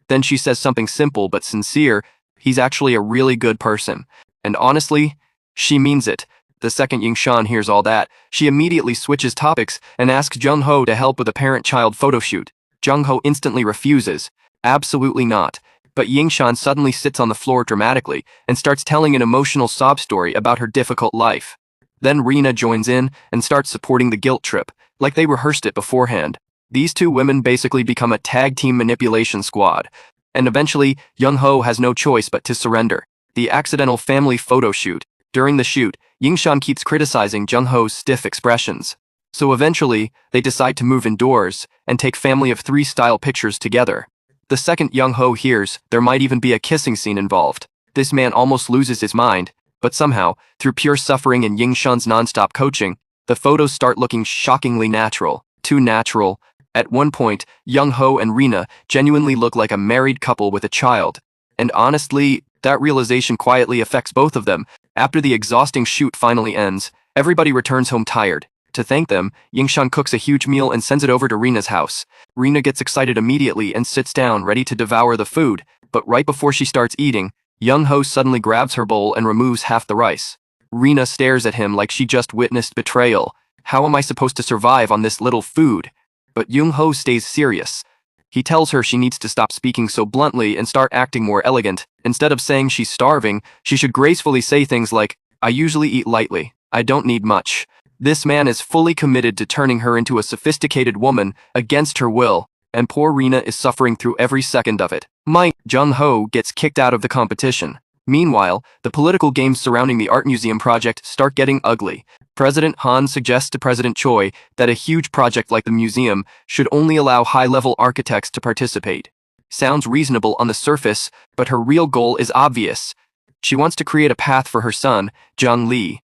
Then she says something simple but sincere, he's actually a really good person. And honestly, she means it. The second Yingshan hears all that, she immediately switches topics and asks Jung-ho to help with a parent-child photo shoot. Jung-ho instantly refuses. Absolutely not. But Yingshan suddenly sits on the floor dramatically and starts telling an emotional sob story about her difficult life. Then Reina joins in and starts supporting the guilt trip, like they rehearsed it beforehand. These two women basically become a tag team manipulation squad. And eventually, Jung-ho has no choice but to surrender. The accidental family photo shoot. During the shoot, Yingshan keeps criticizing Jung-ho's stiff expressions. So eventually, they decide to move indoors and take family of 3 style pictures together. The second Young-ho hears there might even be a kissing scene involved, this man almost loses his mind, but somehow, through pure suffering and Ying-shun's non-stop coaching, the photos start looking shockingly natural, too natural. At one point, Young-ho and Rina genuinely look like a married couple with a child. And honestly, that realization quietly affects both of them. After the exhausting shoot finally ends, everybody returns home tired. To thank them, Ying-shun cooks a huge meal and sends it over to Rina's house. Rina gets excited immediately and sits down ready to devour the food, but right before she starts eating, Young-ho suddenly grabs her bowl and removes half the rice. Rina stares at him like she just witnessed betrayal. How am I supposed to survive on this little food? But Young-ho stays serious. He tells her she needs to stop speaking so bluntly and start acting more elegant. Instead of saying she's starving, she should gracefully say things like, "I usually eat lightly. I don't need much." This man is fully committed to turning her into a sophisticated woman against her will, and poor Rina is suffering through every second of it. Jung-ho gets kicked out of the competition. Meanwhile, the political games surrounding the art museum project start getting ugly. President Han suggests to President Choi that a huge project like the museum should only allow high-level architects to participate. Sounds reasonable on the surface, but her real goal is obvious. She wants to create a path for her son, Jung Lee,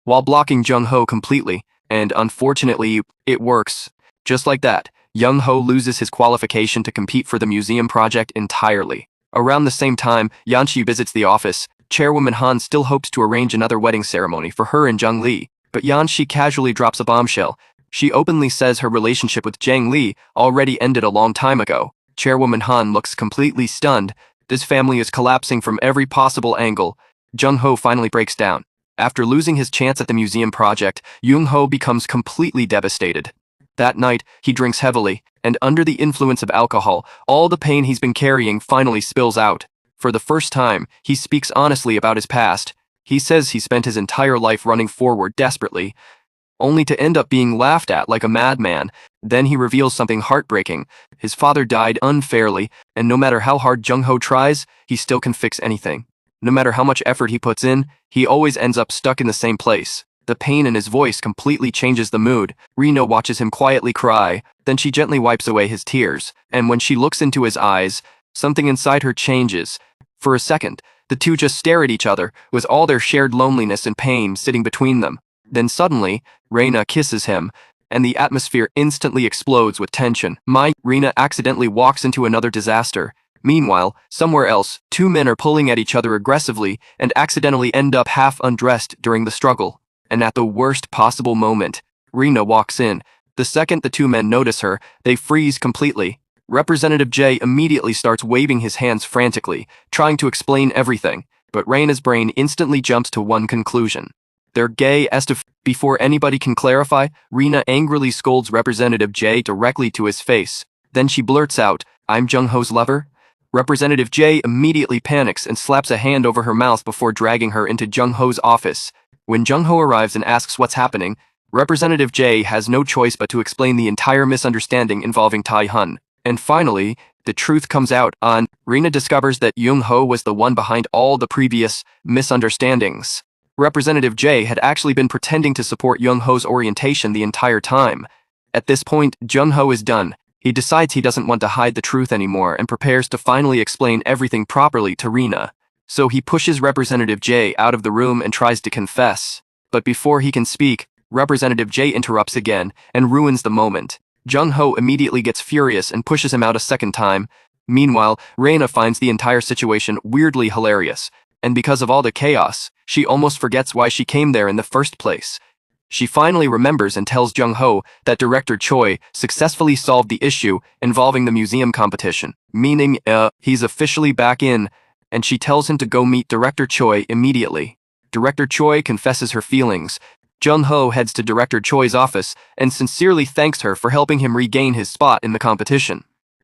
while blocking Jung-ho completely, and unfortunately, it works. Just like that, Young-ho loses his qualification to compete for the museum project entirely. Around the same time, Yanchi visits the office. Chairwoman Han still hopes to arrange another wedding ceremony for her and Jung Lee, but Yanchi casually drops a bombshell. She openly says her relationship with Jang Lee already ended a long time ago. Chairwoman Han looks completely stunned. This family is collapsing from every possible angle. Jung-ho finally breaks down. After losing his chance at the museum project, Young-ho becomes completely devastated. That night, he drinks heavily, and under the influence of alcohol, all the pain he's been carrying finally spills out. For the first time, he speaks honestly about his past. He says he spent his entire life running forward desperately, only to end up being laughed at like a madman. Then he reveals something heartbreaking. His father died unfairly, and no matter how hard Jung-ho tries, he still can fix anything. No matter how much effort he puts in, he always ends up stuck in the same place. The pain in his voice completely changes the mood. Rina watches him quietly cry, then she gently wipes away his tears, and when she looks into his eyes, something inside her changes. For a second, the two just stare at each other, with all their shared loneliness and pain sitting between them. Then suddenly, Rina kisses him, and the atmosphere instantly explodes with tension. Rina accidentally walks into another disaster. Meanwhile, somewhere else, 2 men are pulling at each other aggressively and accidentally end up half undressed during the struggle. And at the worst possible moment, Rina walks in. The second the 2 men notice her, they freeze completely. Representative J immediately starts waving his hands frantically, trying to explain everything, but Rina's brain instantly jumps to one conclusion. They're gay. Before anybody can clarify, Rina angrily scolds Representative J directly to his face. Then she blurts out, "I'm Jung-ho's lover?" Representative J immediately panics and slaps a hand over her mouth before dragging her into Jung-ho's office. When Jung-ho arrives and asks what's happening, Representative J has no choice but to explain the entire misunderstanding involving Tai-hun. And finally, the truth comes out. Rina discovers that Young-ho was the one behind all the previous misunderstandings. Representative J had actually been pretending to support Young-ho's orientation the entire time. At this point, Jung-ho is done. He decides he doesn't want to hide the truth anymore and prepares to finally explain everything properly to Rina. So he pushes Representative J out of the room and tries to confess. But before he can speak, Representative J interrupts again and ruins the moment. Jung-ho immediately gets furious and pushes him out a second time. Meanwhile, Rina finds the entire situation weirdly hilarious, and because of all the chaos, she almost forgets why she came there in the first place. She finally remembers and tells Jung-ho that Director Choi successfully solved the issue involving the museum competition, meaning, he's officially back in, and she tells him to go meet Director Choi immediately. Director Choi confesses her feelings. Jung-ho heads to Director Choi's office and sincerely thanks her for helping him regain his spot in the competition.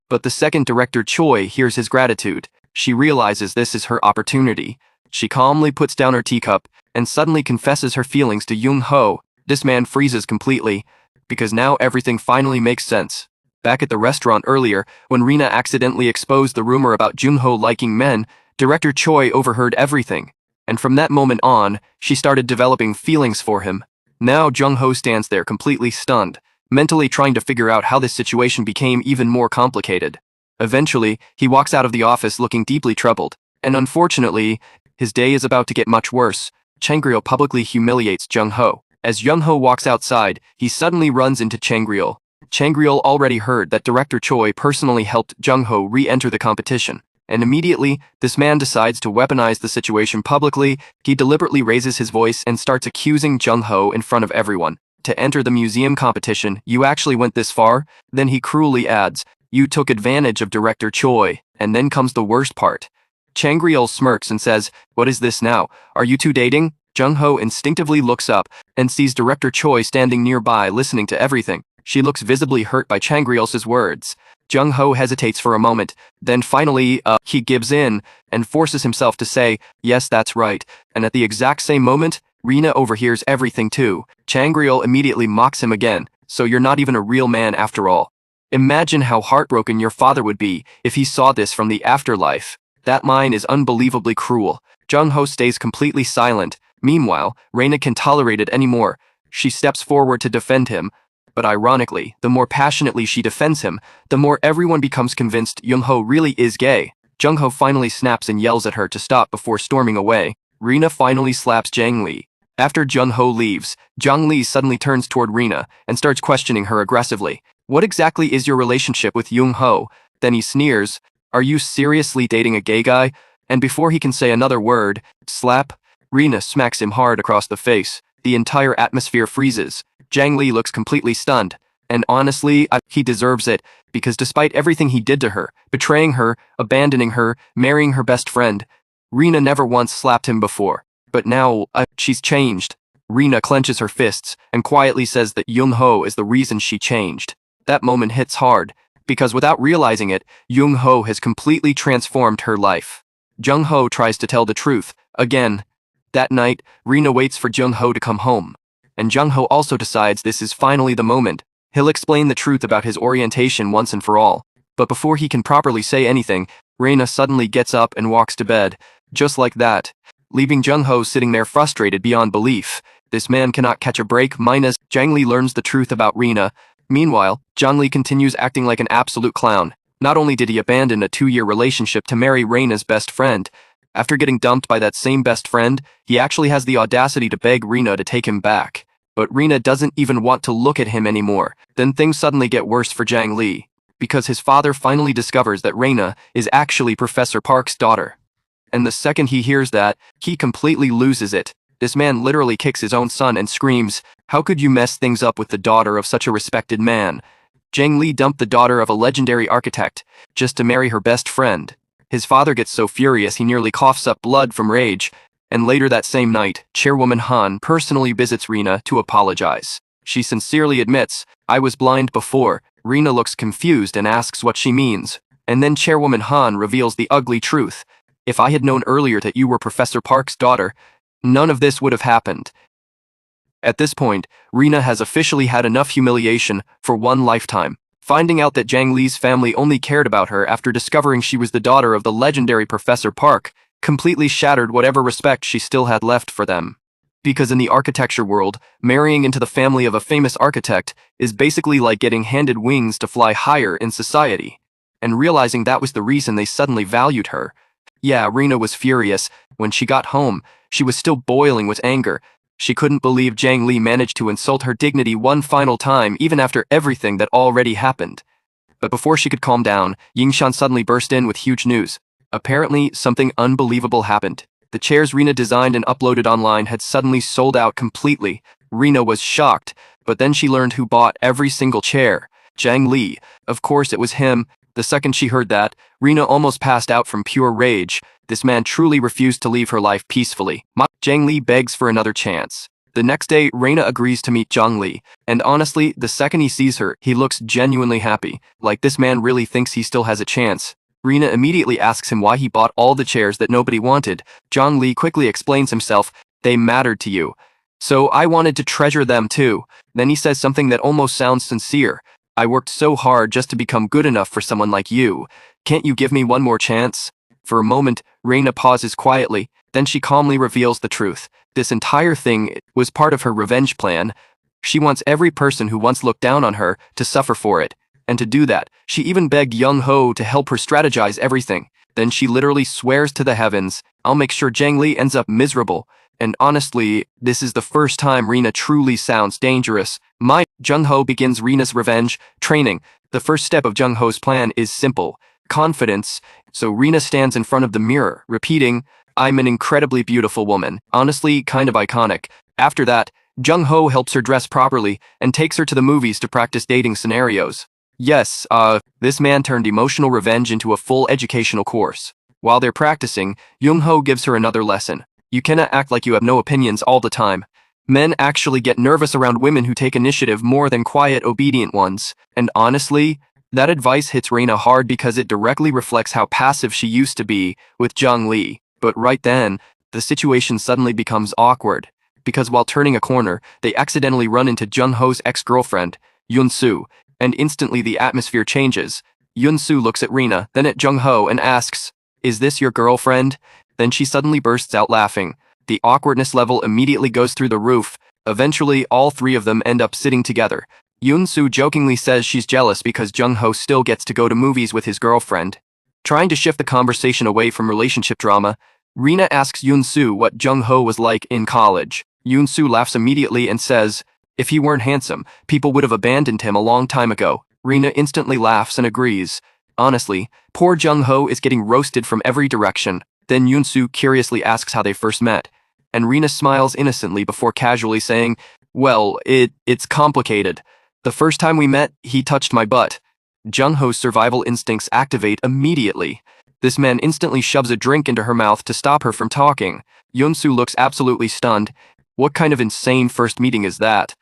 But the second Director Choi hears his gratitude, she realizes this is her opportunity. She calmly puts down her teacup and suddenly confesses her feelings to Young-ho. This man freezes completely, because now everything finally makes sense. Back at the restaurant earlier, when Rina accidentally exposed the rumor about Jung-ho liking men, Director Choi overheard everything, and from that moment on, she started developing feelings for him. Now Jung-ho stands there completely stunned, mentally trying to figure out how this situation became even more complicated. Eventually, he walks out of the office looking deeply troubled, and unfortunately, his day is about to get much worse. Changryul publicly humiliates Jung-ho. As Jung-ho walks outside, he suddenly runs into Changryul. Changryul already heard that Director Choi personally helped Jung-ho re-enter the competition, and immediately, this man decides to weaponize the situation publicly. He deliberately raises his voice and starts accusing Jung-ho in front of everyone. To enter the museum competition, you actually went this far? Then he cruelly adds, you took advantage of Director Choi, and then comes the worst part. Changryul smirks and says, what is this now? Are you two dating? Jung-ho instinctively looks up and sees Director Choi standing nearby listening to everything. She looks visibly hurt by Changryul's words. Jung-ho hesitates for a moment, then finally, he gives in and forces himself to say, yes, that's right, and at the exact same moment, Rina overhears everything too. Changryul immediately mocks him again, so you're not even a real man after all. Imagine how heartbroken your father would be if he saw this from the afterlife. That line is unbelievably cruel. Jung-ho stays completely silent. Meanwhile, Reina can't tolerate it anymore. She steps forward to defend him, but ironically, the more passionately she defends him, the more everyone becomes convinced Jung-ho really is gay. Jung-ho finally snaps and yells at her to stop before storming away. Rina finally slaps Jang Lee. After Jung-ho leaves, Jang Lee suddenly turns toward Rina and starts questioning her aggressively. What exactly is your relationship with Jung-ho? Then he sneers, are you seriously dating a gay guy? And before he can say another word, slap, Rina smacks him hard across the face. The entire atmosphere freezes. Jang Lee looks completely stunned. And honestly, he deserves it, because despite everything he did to her, betraying her, abandoning her, marrying her best friend, Rina never once slapped him before. But now, she's changed. Rina clenches her fists and quietly says that Jung-ho is the reason she changed. That moment hits hard, because without realizing it, Jung-ho has completely transformed her life. Jung-ho tries to tell the truth, again. That night, Rina waits for Jung-ho to come home. And Jung-ho also decides this is finally the moment. He'll explain the truth about his orientation once and for all. But before he can properly say anything, Rina suddenly gets up and walks to bed. Just like that. Leaving Jung-ho sitting there frustrated beyond belief. This man cannot catch a break. Minus, Jang Lee learns the truth about Rina. Meanwhile, Jang Lee continues acting like an absolute clown. Not only did he abandon a 2-year relationship to marry Reina's best friend, after getting dumped by that same best friend, he actually has the audacity to beg Rina to take him back. But Rina doesn't even want to look at him anymore. Then things suddenly get worse for Jang Lee, because his father finally discovers that Reina is actually Professor Park's daughter. And the second he hears that, he completely loses it. This man literally kicks his own son and screams, how could you mess things up with the daughter of such a respected man? Jang Lee dumped the daughter of a legendary architect, just to marry her best friend. His father gets so furious he nearly coughs up blood from rage, and later that same night, Chairwoman Han personally visits Rina to apologize. She sincerely admits, I was blind before. Rina looks confused and asks what she means, and then Chairwoman Han reveals the ugly truth. If I had known earlier that you were Professor Park's daughter, none of this would have happened. At this point, Rina has officially had enough humiliation for one lifetime. Finding out that Jang Lee's family only cared about her after discovering she was the daughter of the legendary Professor Park completely shattered whatever respect she still had left for them. Because in the architecture world, marrying into the family of a famous architect is basically like getting handed wings to fly higher in society. And realizing that was the reason they suddenly valued her. Yeah, Rina was furious. When she got home, she was still boiling with anger. She couldn't believe Jang Lee managed to insult her dignity one final time even after everything that already happened. But before she could calm down, Yingshan suddenly burst in with huge news. Apparently, something unbelievable happened. The chairs Rina designed and uploaded online had suddenly sold out completely. Rina was shocked, but then she learned who bought every single chair. Jang Lee. Of course it was him. The second she heard that, Rina almost passed out from pure rage. This man truly refused to leave her life peacefully. Jang Lee begs for another chance. The next day, Rina agrees to meet Jang Lee, and honestly, the second he sees her, he looks genuinely happy, like this man really thinks he still has a chance. Rina immediately asks him why he bought all the chairs that nobody wanted. Jang Lee quickly explains himself, they mattered to you. So I wanted to treasure them too. Then he says something that almost sounds sincere. I worked so hard just to become good enough for someone like you. Can't you give me one more chance? For a moment, Rina pauses quietly, Then she calmly reveals the truth. This entire thing was part of her revenge plan. She wants every person who once looked down on her to suffer for it. And to do that, she even begged Young Ho to help her strategize everything. Then she literally swears to the heavens, "I'll make sure Zhang Li ends up miserable." And honestly, this is the first time Rina truly sounds dangerous. Jung Ho begins Rina's revenge training. The first step of Jung Ho's plan is simple: confidence. So Rina stands in front of the mirror, repeating, "I'm an incredibly beautiful woman." Honestly, kind of iconic. After that, Jung Ho helps her dress properly and takes her to the movies to practice dating scenarios. Yes, this man turned emotional revenge into a full educational course. While they're practicing, Jung Ho gives her another lesson. You cannot act like you have no opinions all the time. Men actually get nervous around women who take initiative more than quiet, obedient ones. And honestly, that advice hits Reina hard because it directly reflects how passive she used to be with Zhang Li. But right then, the situation suddenly becomes awkward. Because while turning a corner, they accidentally run into Jung Ho's ex-girlfriend, Yun Su, and instantly the atmosphere changes. Yun Su looks at Rina, then at Jung Ho and asks, "Is this your girlfriend?" Then she suddenly bursts out laughing. The awkwardness level immediately goes through the roof. Eventually, all three of them end up sitting together. Yun Su jokingly says she's jealous because Jung Ho still gets to go to movies with his girlfriend. Trying to shift the conversation away from relationship drama, Rina asks Yun Su what Jung Ho was like in college. Yun Su laughs immediately and says, "If he weren't handsome, people would have abandoned him a long time ago." Rina instantly laughs and agrees. Honestly, poor Jung Ho is getting roasted from every direction. Then Yun Su curiously asks how they first met, and Rina smiles innocently before casually saying, "Well, it's complicated. The first time we met, he touched my butt." Jung Ho's survival instincts activate immediately. This man instantly shoves a drink into her mouth to stop her from talking. Yun Su looks absolutely stunned. What kind of insane first meeting is that?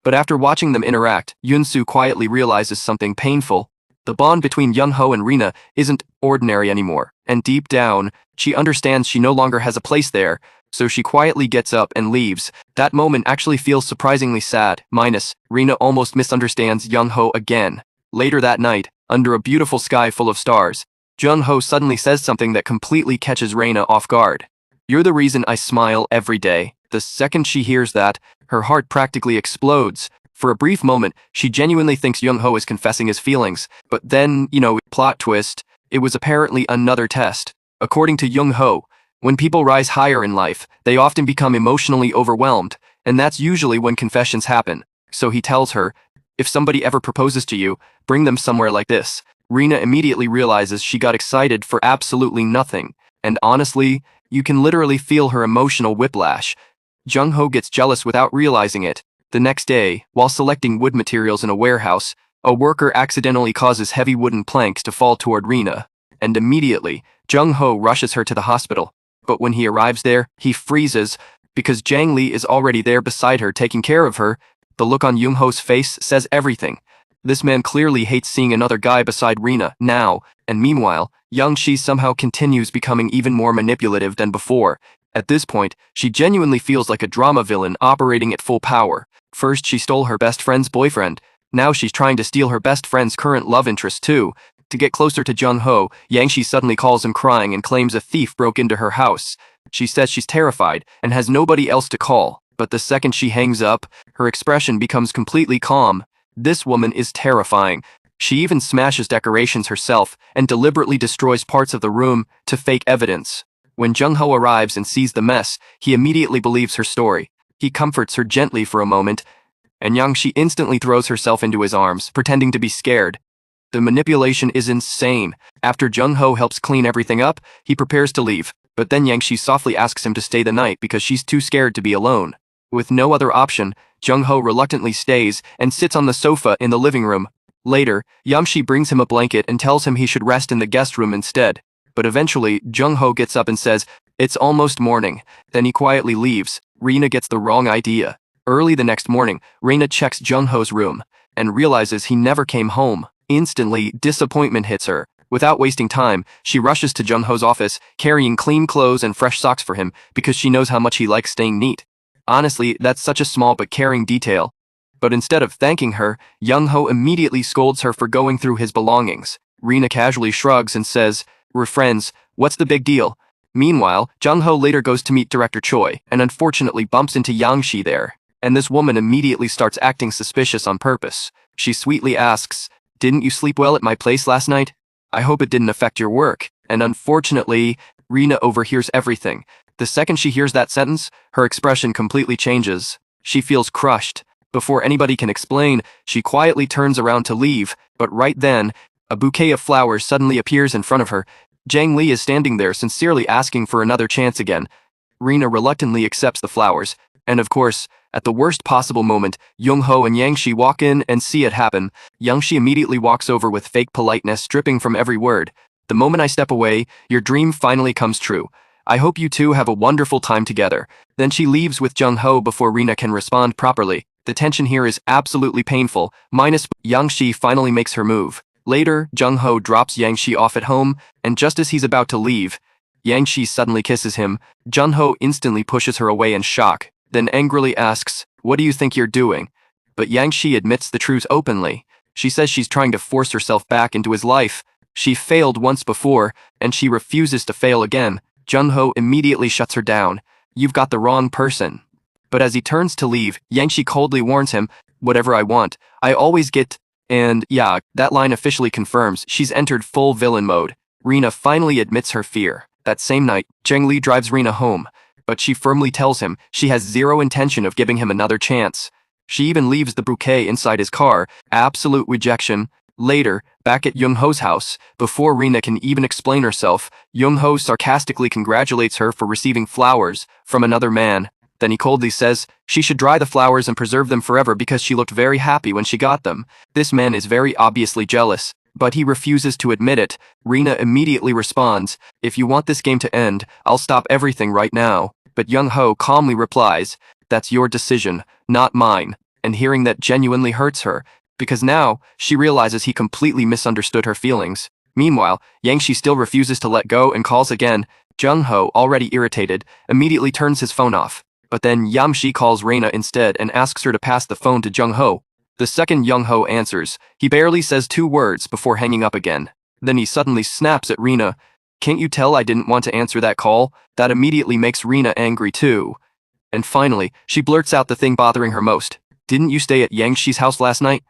But after watching them interact, Yun Su quietly realizes something painful. The bond between Jung Ho and Rina isn't ordinary anymore, and deep down, she understands she no longer has a place there, so she quietly gets up and leaves. That moment actually feels surprisingly sad. Rina almost misunderstands Jung Ho again. Later that night, under a beautiful sky full of stars, Jung Ho suddenly says something that completely catches Rina off guard. "You're the reason I smile every day." The second she hears that, her heart practically explodes. For a brief moment, she genuinely thinks Jung Ho is confessing his feelings, but then, plot twist, it was apparently another test. According to Jung Ho, when people rise higher in life, they often become emotionally overwhelmed, and that's usually when confessions happen. So he tells her, "If somebody ever proposes to you, bring them somewhere like this." Rina immediately realizes she got excited for absolutely nothing, and honestly, you can literally feel her emotional whiplash. Jung Ho gets jealous without realizing it. The next day, while selecting wood materials in a warehouse, a worker accidentally causes heavy wooden planks to fall toward Rina, and immediately, Jung Ho rushes her to the hospital. But when he arrives there, he freezes, because Zhang Li is already there beside her taking care of her. The look on Jung Ho's face says everything. This man clearly hates seeing another guy beside Rina now, and meanwhile, Yang Shi somehow continues becoming even more manipulative than before. At this point, she genuinely feels like a drama villain operating at full power. First she stole her best friend's boyfriend, now she's trying to steal her best friend's current love interest too. To get closer to Jung Ho, Yang Shi suddenly calls him crying and claims a thief broke into her house. She says she's terrified and has nobody else to call, but the second she hangs up, her expression becomes completely calm. This woman is terrifying. She even smashes decorations herself and deliberately destroys parts of the room to fake evidence. When Jung Ho arrives and sees the mess, he immediately believes her story. He comforts her gently for a moment, and Yang Shi instantly throws herself into his arms, pretending to be scared. The manipulation is insane. After Jung Ho helps clean everything up, he prepares to leave, but then Yang Shi softly asks him to stay the night because she's too scared to be alone. With no other option, Jung Ho reluctantly stays and sits on the sofa in the living room. Later, Yang Shi brings him a blanket and tells him he should rest in the guest room instead. But eventually, Jung Ho gets up and says, "It's almost morning." Then he quietly leaves. Rina gets the wrong idea. Early the next morning, Rina checks Jung Ho's room and realizes he never came home. Instantly, disappointment hits her. Without wasting time, she rushes to Jung Ho's office, carrying clean clothes and fresh socks for him because she knows how much he likes staying neat. Honestly, that's such a small but caring detail. But instead of thanking her, Jung Ho immediately scolds her for going through his belongings. Rina casually shrugs and says, "We're friends, what's the big deal?" Meanwhile, Jung-ho later goes to meet director Choi and unfortunately bumps into Yang Shi there. And this woman immediately starts acting suspicious on purpose. She sweetly asks, "Didn't you sleep well at my place last night? I hope it didn't affect your work." And unfortunately, Rina overhears everything. The second she hears that sentence, her expression completely changes. She feels crushed. Before anybody can explain, she quietly turns around to leave, but right then, a bouquet of flowers suddenly appears in front of her. Jang Lee is standing there sincerely asking for another chance again. Rina reluctantly accepts the flowers, and of course, at the worst possible moment, Jung-ho and Yang Shi walk in and see it happen. Yang Shi immediately walks over with fake politeness dripping from every word. "The moment I step away, your dream finally comes true. I hope you two have a wonderful time together." Then she leaves with Jung-ho before Rina can respond properly. The tension here is absolutely painful, minus Yang Shi finally makes her move. Later, Jung-ho drops Yang Shi off at home, and just as he's about to leave, Yang Shi suddenly kisses him. Jung-ho instantly pushes her away in shock, then angrily asks, "What do you think you're doing?" But Yang Shi admits the truth openly. She says she's trying to force herself back into his life. She failed once before, and she refuses to fail again. Jung-ho immediately shuts her down. "You've got the wrong person." But as he turns to leave, Yang Shi coldly warns him, "Whatever I want, I always get." And yeah, that line officially confirms she's entered full villain mode. Rina finally admits her fear. That same night, Jang Lee drives Rina home, but she firmly tells him she has zero intention of giving him another chance. She even leaves the bouquet inside his car. Absolute rejection. Later, back at Jung-ho's house, before Rina can even explain herself, Jung-ho sarcastically congratulates her for receiving flowers from another man. Then he coldly says she should dry the flowers and preserve them forever because she looked very happy when she got them. This man is very obviously jealous, but he refuses to admit it. Rina immediately responds, "If you want this game to end, I'll stop everything right now." But Jung-ho calmly replies, "That's your decision, not mine." And hearing that genuinely hurts her, because now she realizes he completely misunderstood her feelings. Meanwhile, Yang Shi still refuses to let go and calls again. Jung-ho, already irritated, immediately turns his phone off. But then Yang Shi calls Rina instead and asks her to pass the phone to Jung-ho. The second Jung-ho answers, he barely says 2 words before hanging up again. Then he suddenly snaps at Rina. "Can't you tell I didn't want to answer that call?" That immediately makes Rina angry too. And finally, she blurts out the thing bothering her most. "Didn't you stay at Yang Shi's house last night?"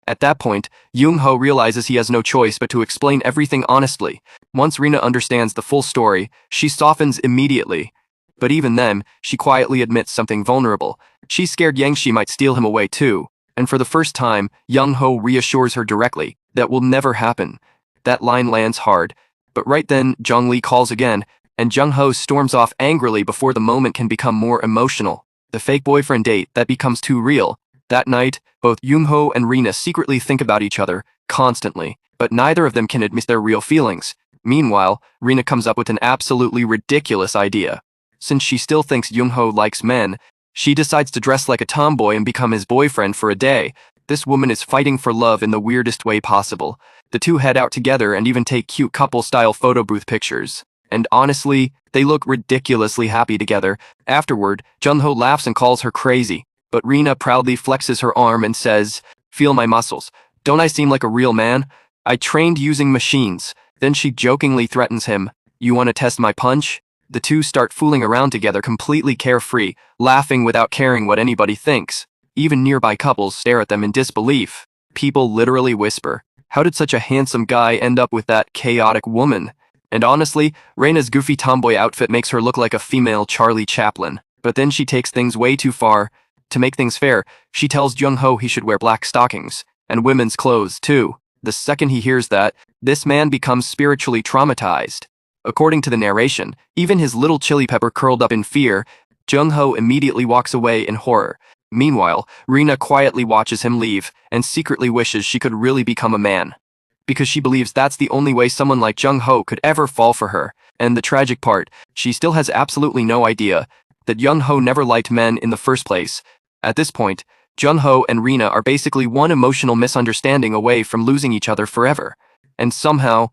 At that point, Jung-ho realizes he has no choice but to explain everything honestly. Once Rina understands the full story, she softens immediately. But even then, she quietly admits something vulnerable. She's scared Yang Shi might steal him away too. And for the first time, Jung-ho reassures her directly that will never happen. That line lands hard. But right then, Jung Lee calls again, and Jung-ho storms off angrily before the moment can become more emotional. The fake boyfriend date that becomes too real. That night, both Jung-ho and Rina secretly think about each other, constantly, but neither of them can admit their real feelings. Meanwhile, Rina comes up with an absolutely ridiculous idea. Since she still thinks Jung-ho likes men, she decides to dress like a tomboy and become his boyfriend for a day. This woman is fighting for love in the weirdest way possible. The two head out together and even take cute couple-style photo booth pictures. And honestly, they look ridiculously happy together. Afterward, Jung-ho laughs and calls her crazy. But Rina proudly flexes her arm and says, "Feel my muscles. Don't I seem like a real man? I trained using machines." Then she jokingly threatens him, "You want to test my punch?" The two start fooling around together completely carefree, laughing without caring what anybody thinks. Even nearby couples stare at them in disbelief. People literally whisper, "How did such a handsome guy end up with that chaotic woman?" And honestly, Rina's goofy tomboy outfit makes her look like a female Charlie Chaplin. But then she takes things way too far. To make things fair, she tells Jung-ho he should wear black stockings, and women's clothes too. The second he hears that, this man becomes spiritually traumatized. According to the narration, even his little chili pepper curled up in fear. Jung-ho immediately walks away in horror. Meanwhile, Rina quietly watches him leave and secretly wishes she could really become a man. Because she believes that's the only way someone like Jung-ho could ever fall for her. And the tragic part, she still has absolutely no idea that Jung-ho never liked men in the first place. At this point, Jung-ho and Rina are basically one emotional misunderstanding away from losing each other forever. And somehow,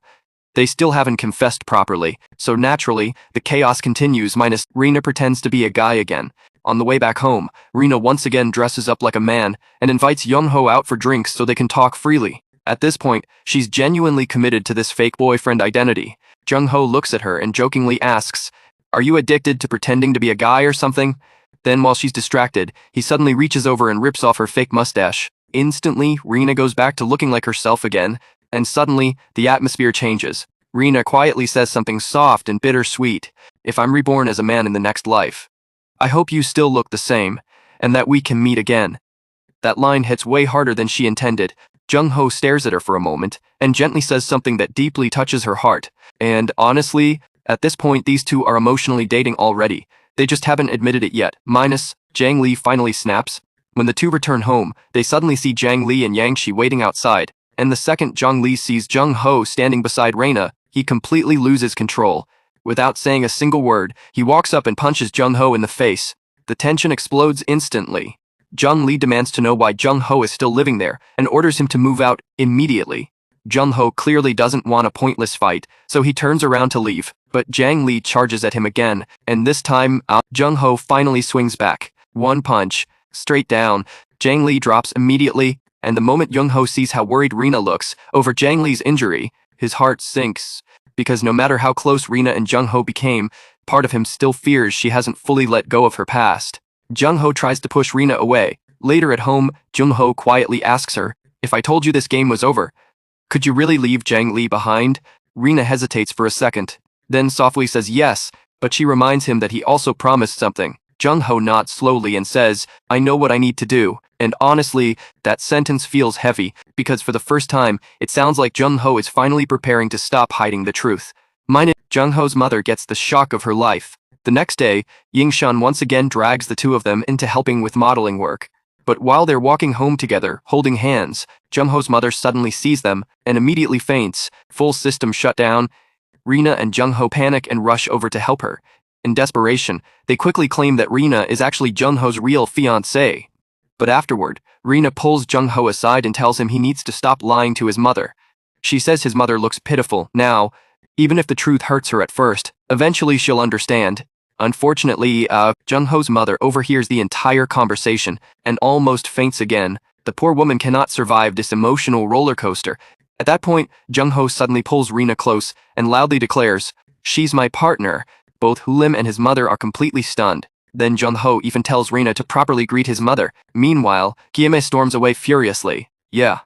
they still haven't confessed properly, so naturally, the chaos continues minus Rina pretends to be a guy again. On the way back home, Rina once again dresses up like a man and invites Jung-ho out for drinks so they can talk freely. At this point, she's genuinely committed to this fake boyfriend identity. Jung-ho looks at her and jokingly asks, "Are you addicted to pretending to be a guy or something?" Then while she's distracted, he suddenly reaches over and rips off her fake mustache. Instantly, Rina goes back to looking like herself again, and suddenly, the atmosphere changes. Rina quietly says something soft and bittersweet. "If I'm reborn as a man in the next life, I hope you still look the same, and that we can meet again." That line hits way harder than she intended. Jung-ho stares at her for a moment, and gently says something that deeply touches her heart. And honestly, at this point these two are emotionally dating already. They just haven't admitted it yet. Minus, Jang Lee finally snaps. When the two return home, they suddenly see Jang Lee and Yang Shi waiting outside, and the second Jang Lee sees Jung-ho standing beside Reina, he completely loses control. Without saying a single word, he walks up and punches Jung-ho in the face. The tension explodes instantly. Jung Lee demands to know why Jung-ho is still living there, and orders him to move out immediately. Jung-ho clearly doesn't want a pointless fight, so he turns around to leave, but Jang Lee charges at him again, and this time, Jung-ho finally swings back. One punch, straight down. Jang Lee drops immediately, and the moment Jung-ho sees how worried Rina looks over Jang Lee's injury, his heart sinks, because no matter how close Rina and Jung-ho became, part of him still fears she hasn't fully let go of her past. Jung-ho tries to push Rina away. Later at home, Jung-ho quietly asks her, "If I told you this game was over, could you really leave Jang Lee behind?" Rina hesitates for a second, then softly says yes, but she reminds him that he also promised something. Jung-ho nods slowly and says, "I know what I need to do," and honestly, that sentence feels heavy, because for the first time, it sounds like Jung-ho is finally preparing to stop hiding the truth. Jung-ho's mother gets the shock of her life. The next day, Yingshan once again drags the two of them into helping with modeling work. But while they're walking home together, holding hands, Jung-ho's mother suddenly sees them and immediately faints. Full system shut down. Rina and Jung-ho panic and rush over to help her. In desperation, they quickly claim that Rina is actually Jung-ho's real fiancée. But afterward, Rina pulls Jung-ho aside and tells him he needs to stop lying to his mother. She says his mother looks pitiful now. Even if the truth hurts her at first, eventually she'll understand. Unfortunately, Jung-ho's mother overhears the entire conversation and almost faints again. The poor woman cannot survive this emotional roller coaster. At that point, Jung-ho suddenly pulls Rina close and loudly declares, "She's my partner." Both Hulim and his mother are completely stunned. Then Jung-ho even tells Rina to properly greet his mother. Meanwhile, Kieme storms away furiously. Yeah.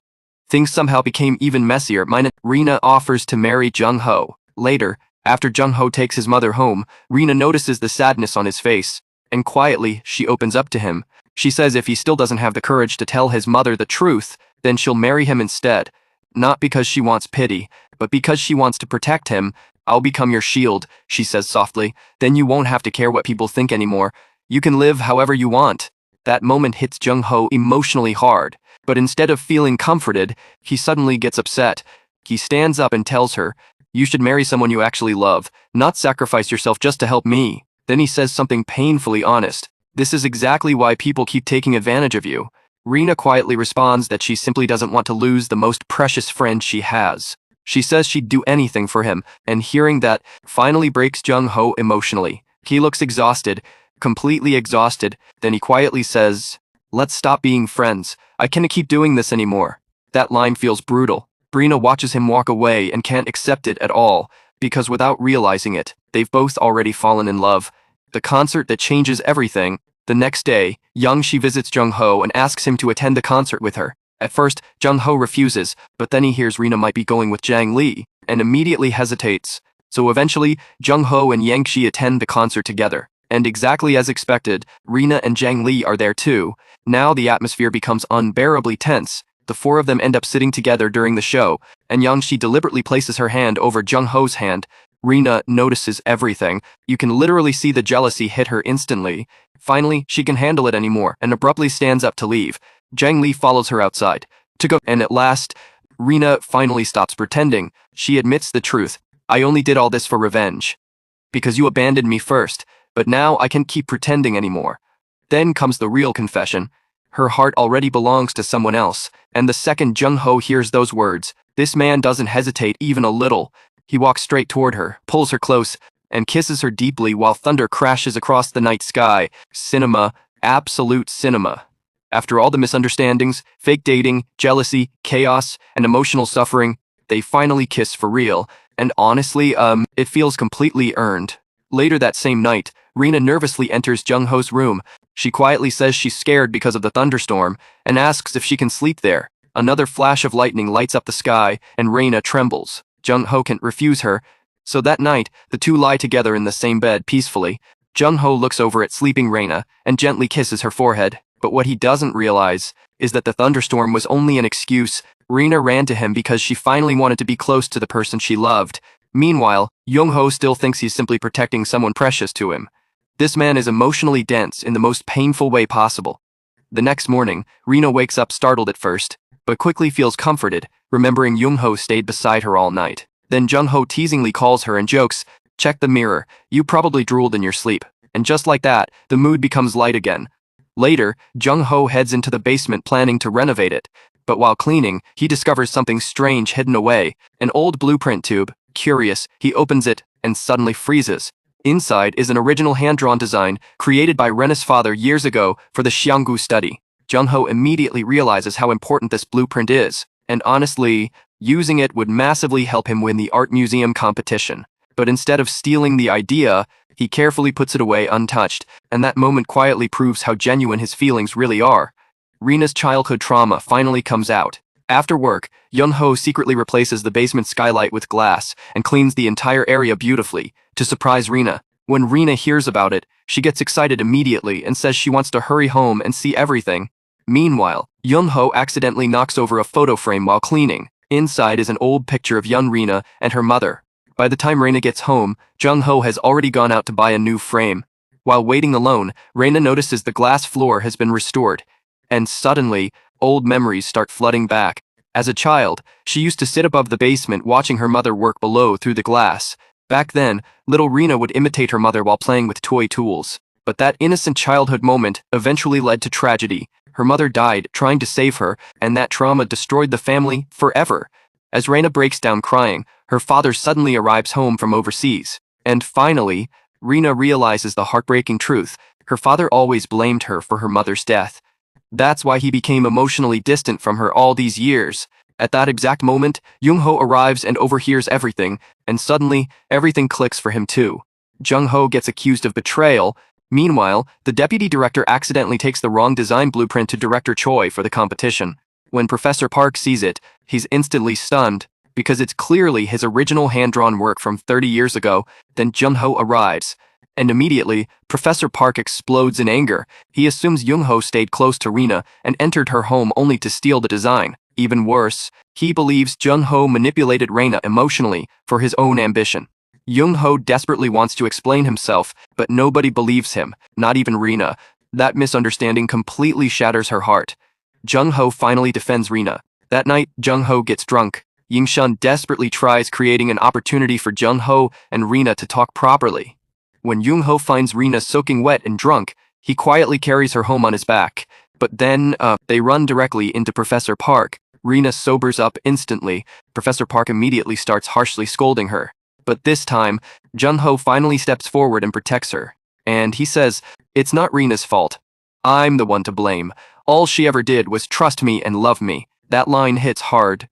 Things somehow became even messier. Rina offers to marry Jung-ho. Later, after Jung-ho takes his mother home, Rina notices the sadness on his face, and quietly, she opens up to him. She says if he still doesn't have the courage to tell his mother the truth, then she'll marry him instead. Not because she wants pity, but because she wants to protect him. "I'll become your shield," she says softly. "Then you won't have to care what people think anymore. You can live however you want." That moment hits Jung-ho emotionally hard, but instead of feeling comforted, he suddenly gets upset. He stands up and tells her, "You should marry someone you actually love, not sacrifice yourself just to help me." Then he says something painfully honest. "This is exactly why people keep taking advantage of you." Rina quietly responds that she simply doesn't want to lose the most precious friend she has. She says she'd do anything for him, and hearing that finally breaks Jung-ho emotionally. He looks exhausted, completely exhausted, then he quietly says, "Let's stop being friends. I can't keep doing this anymore." That line feels brutal. Rina watches him walk away and can't accept it at all, because without realizing it, they've both already fallen in love. The concert that changes everything. The next day, Yang Shi visits Jung-ho and asks him to attend the concert with her. At first, Jung-ho refuses, but then he hears Rina might be going with Jang Lee, and immediately hesitates. So eventually, Jung-ho and Yang Shi attend the concert together. And exactly as expected, Rina and Jang Lee are there too. Now the atmosphere becomes unbearably tense. The four of them end up sitting together during the show, and Yang Shi deliberately places her hand over Jung-ho's hand. Rina notices everything. You can literally see the jealousy hit her instantly. Finally, she can handle it anymore and abruptly stands up to leave. Jang Lee follows her outside to go, and at last, Rina finally stops pretending. She admits the truth. "I only did all this for revenge. Because you abandoned me first, but now I can't keep pretending anymore." Then comes the real confession. Her heart already belongs to someone else, and the second Jung-ho hears those words, this man doesn't hesitate even a little. He walks straight toward her, pulls her close, and kisses her deeply while thunder crashes across the night sky. Cinema, absolute cinema. After all the misunderstandings, fake dating, jealousy, chaos, and emotional suffering, they finally kiss for real. And honestly, it feels completely earned. Later that same night, Rina nervously enters Jung Ho's room. She quietly says she's scared because of the thunderstorm and asks if she can sleep there. Another flash of lightning lights up the sky, and Rina trembles. Jung Ho can't refuse her, so that night, the two lie together in the same bed peacefully. Jung Ho looks over at sleeping Rina and gently kisses her forehead, but what he doesn't realize is that the thunderstorm was only an excuse. Rina ran to him because she finally wanted to be close to the person she loved. Meanwhile, Jung Ho still thinks he's simply protecting someone precious to him. This man is emotionally dense in the most painful way possible. The next morning, Rina wakes up startled at first, but quickly feels comforted, remembering Jung Ho stayed beside her all night. Then Jung Ho teasingly calls her and jokes, "Check the mirror, you probably drooled in your sleep." And just like that, the mood becomes light again. Later, Jung Ho heads into the basement planning to renovate it, but while cleaning, he discovers something strange hidden away, an old blueprint tube. Curious, he opens it and suddenly freezes. Inside is an original hand-drawn design created by Rena's father years ago for the Xianggu study. Jung Ho immediately realizes how important this blueprint is, and honestly, using it would massively help him win the art museum competition. But instead of stealing the idea, he carefully puts it away untouched, and that moment quietly proves how genuine his feelings really are. Rina's childhood trauma finally comes out. After work, Jung Ho secretly replaces the basement skylight with glass and cleans the entire area beautifully to surprise Rina. When Rina hears about it, she gets excited immediately and says she wants to hurry home and see everything. Meanwhile, Jung Ho accidentally knocks over a photo frame while cleaning. Inside is an old picture of young Rina and her mother. By the time Rina gets home, Jung Ho has already gone out to buy a new frame. While waiting alone, Rina notices the glass floor has been restored. And suddenly, old memories start flooding back. As a child, she used to sit above the basement watching her mother work below through the glass. Back then, little Rina would imitate her mother while playing with toy tools. But that innocent childhood moment eventually led to tragedy. Her mother died trying to save her, and that trauma destroyed the family forever. As Rina breaks down crying, her father suddenly arrives home from overseas. And finally, Rina realizes the heartbreaking truth. Her father always blamed her for her mother's death. That's why he became emotionally distant from her all these years. At that exact moment, Jung Ho arrives and overhears everything, and suddenly, everything clicks for him too. Jung Ho gets accused of betrayal. Meanwhile, the deputy director accidentally takes the wrong design blueprint to Director Choi for the competition. When Professor Park sees it, he's instantly stunned, because it's clearly his original hand-drawn work from 30 years ago. Then Jung Ho arrives, and immediately, Professor Park explodes in anger. He assumes Jung Ho stayed close to Rina and entered her home only to steal the design. Even worse, he believes Jung Ho manipulated Rina emotionally for his own ambition. Jung Ho desperately wants to explain himself, but nobody believes him, not even Rina. That misunderstanding completely shatters her heart. Jung Ho finally defends Rina. That night, Jung Ho gets drunk. Ying Shun desperately tries creating an opportunity for Jung Ho and Rina to talk properly. When Jung Ho finds Rina soaking wet and drunk, he quietly carries her home on his back. But then, they run directly into Professor Park. Rina sobers up instantly. Professor Park immediately starts harshly scolding her. But this time, Jung Ho finally steps forward and protects her. And he says, "It's not Rina's fault. I'm the one to blame. All she ever did was trust me and love me." That line hits hard.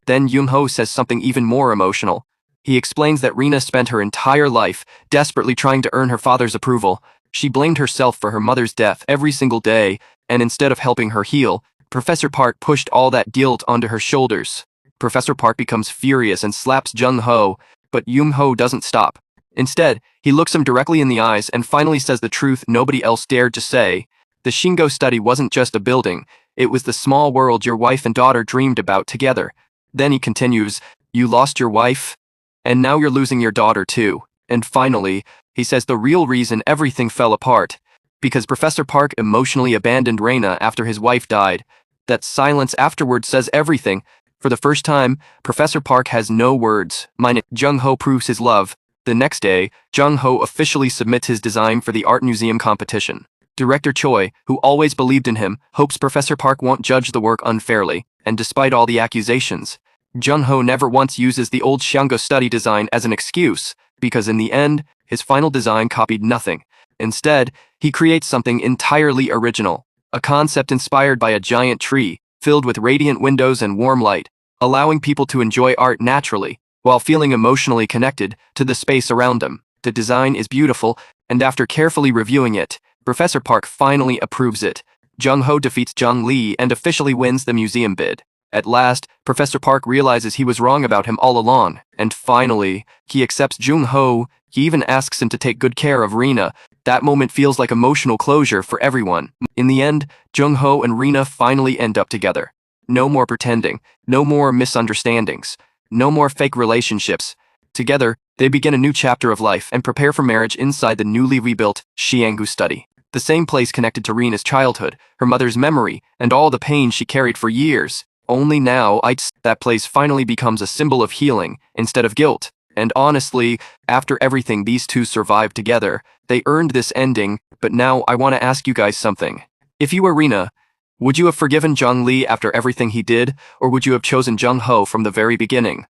Then Jung Ho says something even more emotional. He explains that Rina spent her entire life desperately trying to earn her father's approval. She blamed herself for her mother's death every single day, and instead of helping her heal, Professor Park pushed all that guilt onto her shoulders. Professor Park becomes furious and slaps Jung Ho, but Jung Ho doesn't stop. Instead, he looks him directly in the eyes and finally says the truth nobody else dared to say. The Shingo study wasn't just a building, it was the small world your wife and daughter dreamed about together. Then he continues, "You lost your wife? And now you're losing your daughter too." And finally, he says the real reason everything fell apart. Because Professor Park emotionally abandoned Rina after his wife died. That silence afterward says everything. For the first time, Professor Park has no words. Jung Ho proves his love. The next day, Jung Ho officially submits his design for the art museum competition. Director Choi, who always believed in him, hopes Professor Park won't judge the work unfairly, and despite all the accusations, Jung Ho never once uses the old Xianggu study design as an excuse, because in the end, his final design copied nothing. Instead, he creates something entirely original, a concept inspired by a giant tree, filled with radiant windows and warm light, allowing people to enjoy art naturally, while feeling emotionally connected to the space around them. The design is beautiful, and after carefully reviewing it, Professor Park finally approves it. Jung Ho defeats Zhang Li and officially wins the museum bid. At last, Professor Park realizes he was wrong about him all along, and finally, he accepts Jung Ho. He even asks him to take good care of Rina. That moment feels like emotional closure for everyone. In the end, Jung Ho and Rina finally end up together. No more pretending, no more misunderstandings, no more fake relationships. Together, they begin a new chapter of life and prepare for marriage inside the newly rebuilt Xianggu study. The same place connected to Rina's childhood, her mother's memory, and all the pain she carried for years. Only now, that place finally becomes a symbol of healing instead of guilt. And honestly, after everything these two survived together, they earned this ending. But now I want to ask you guys something. If you were Rina, would you have forgiven Zhang Li after everything he did, or would you have chosen Jung Ho from the very beginning?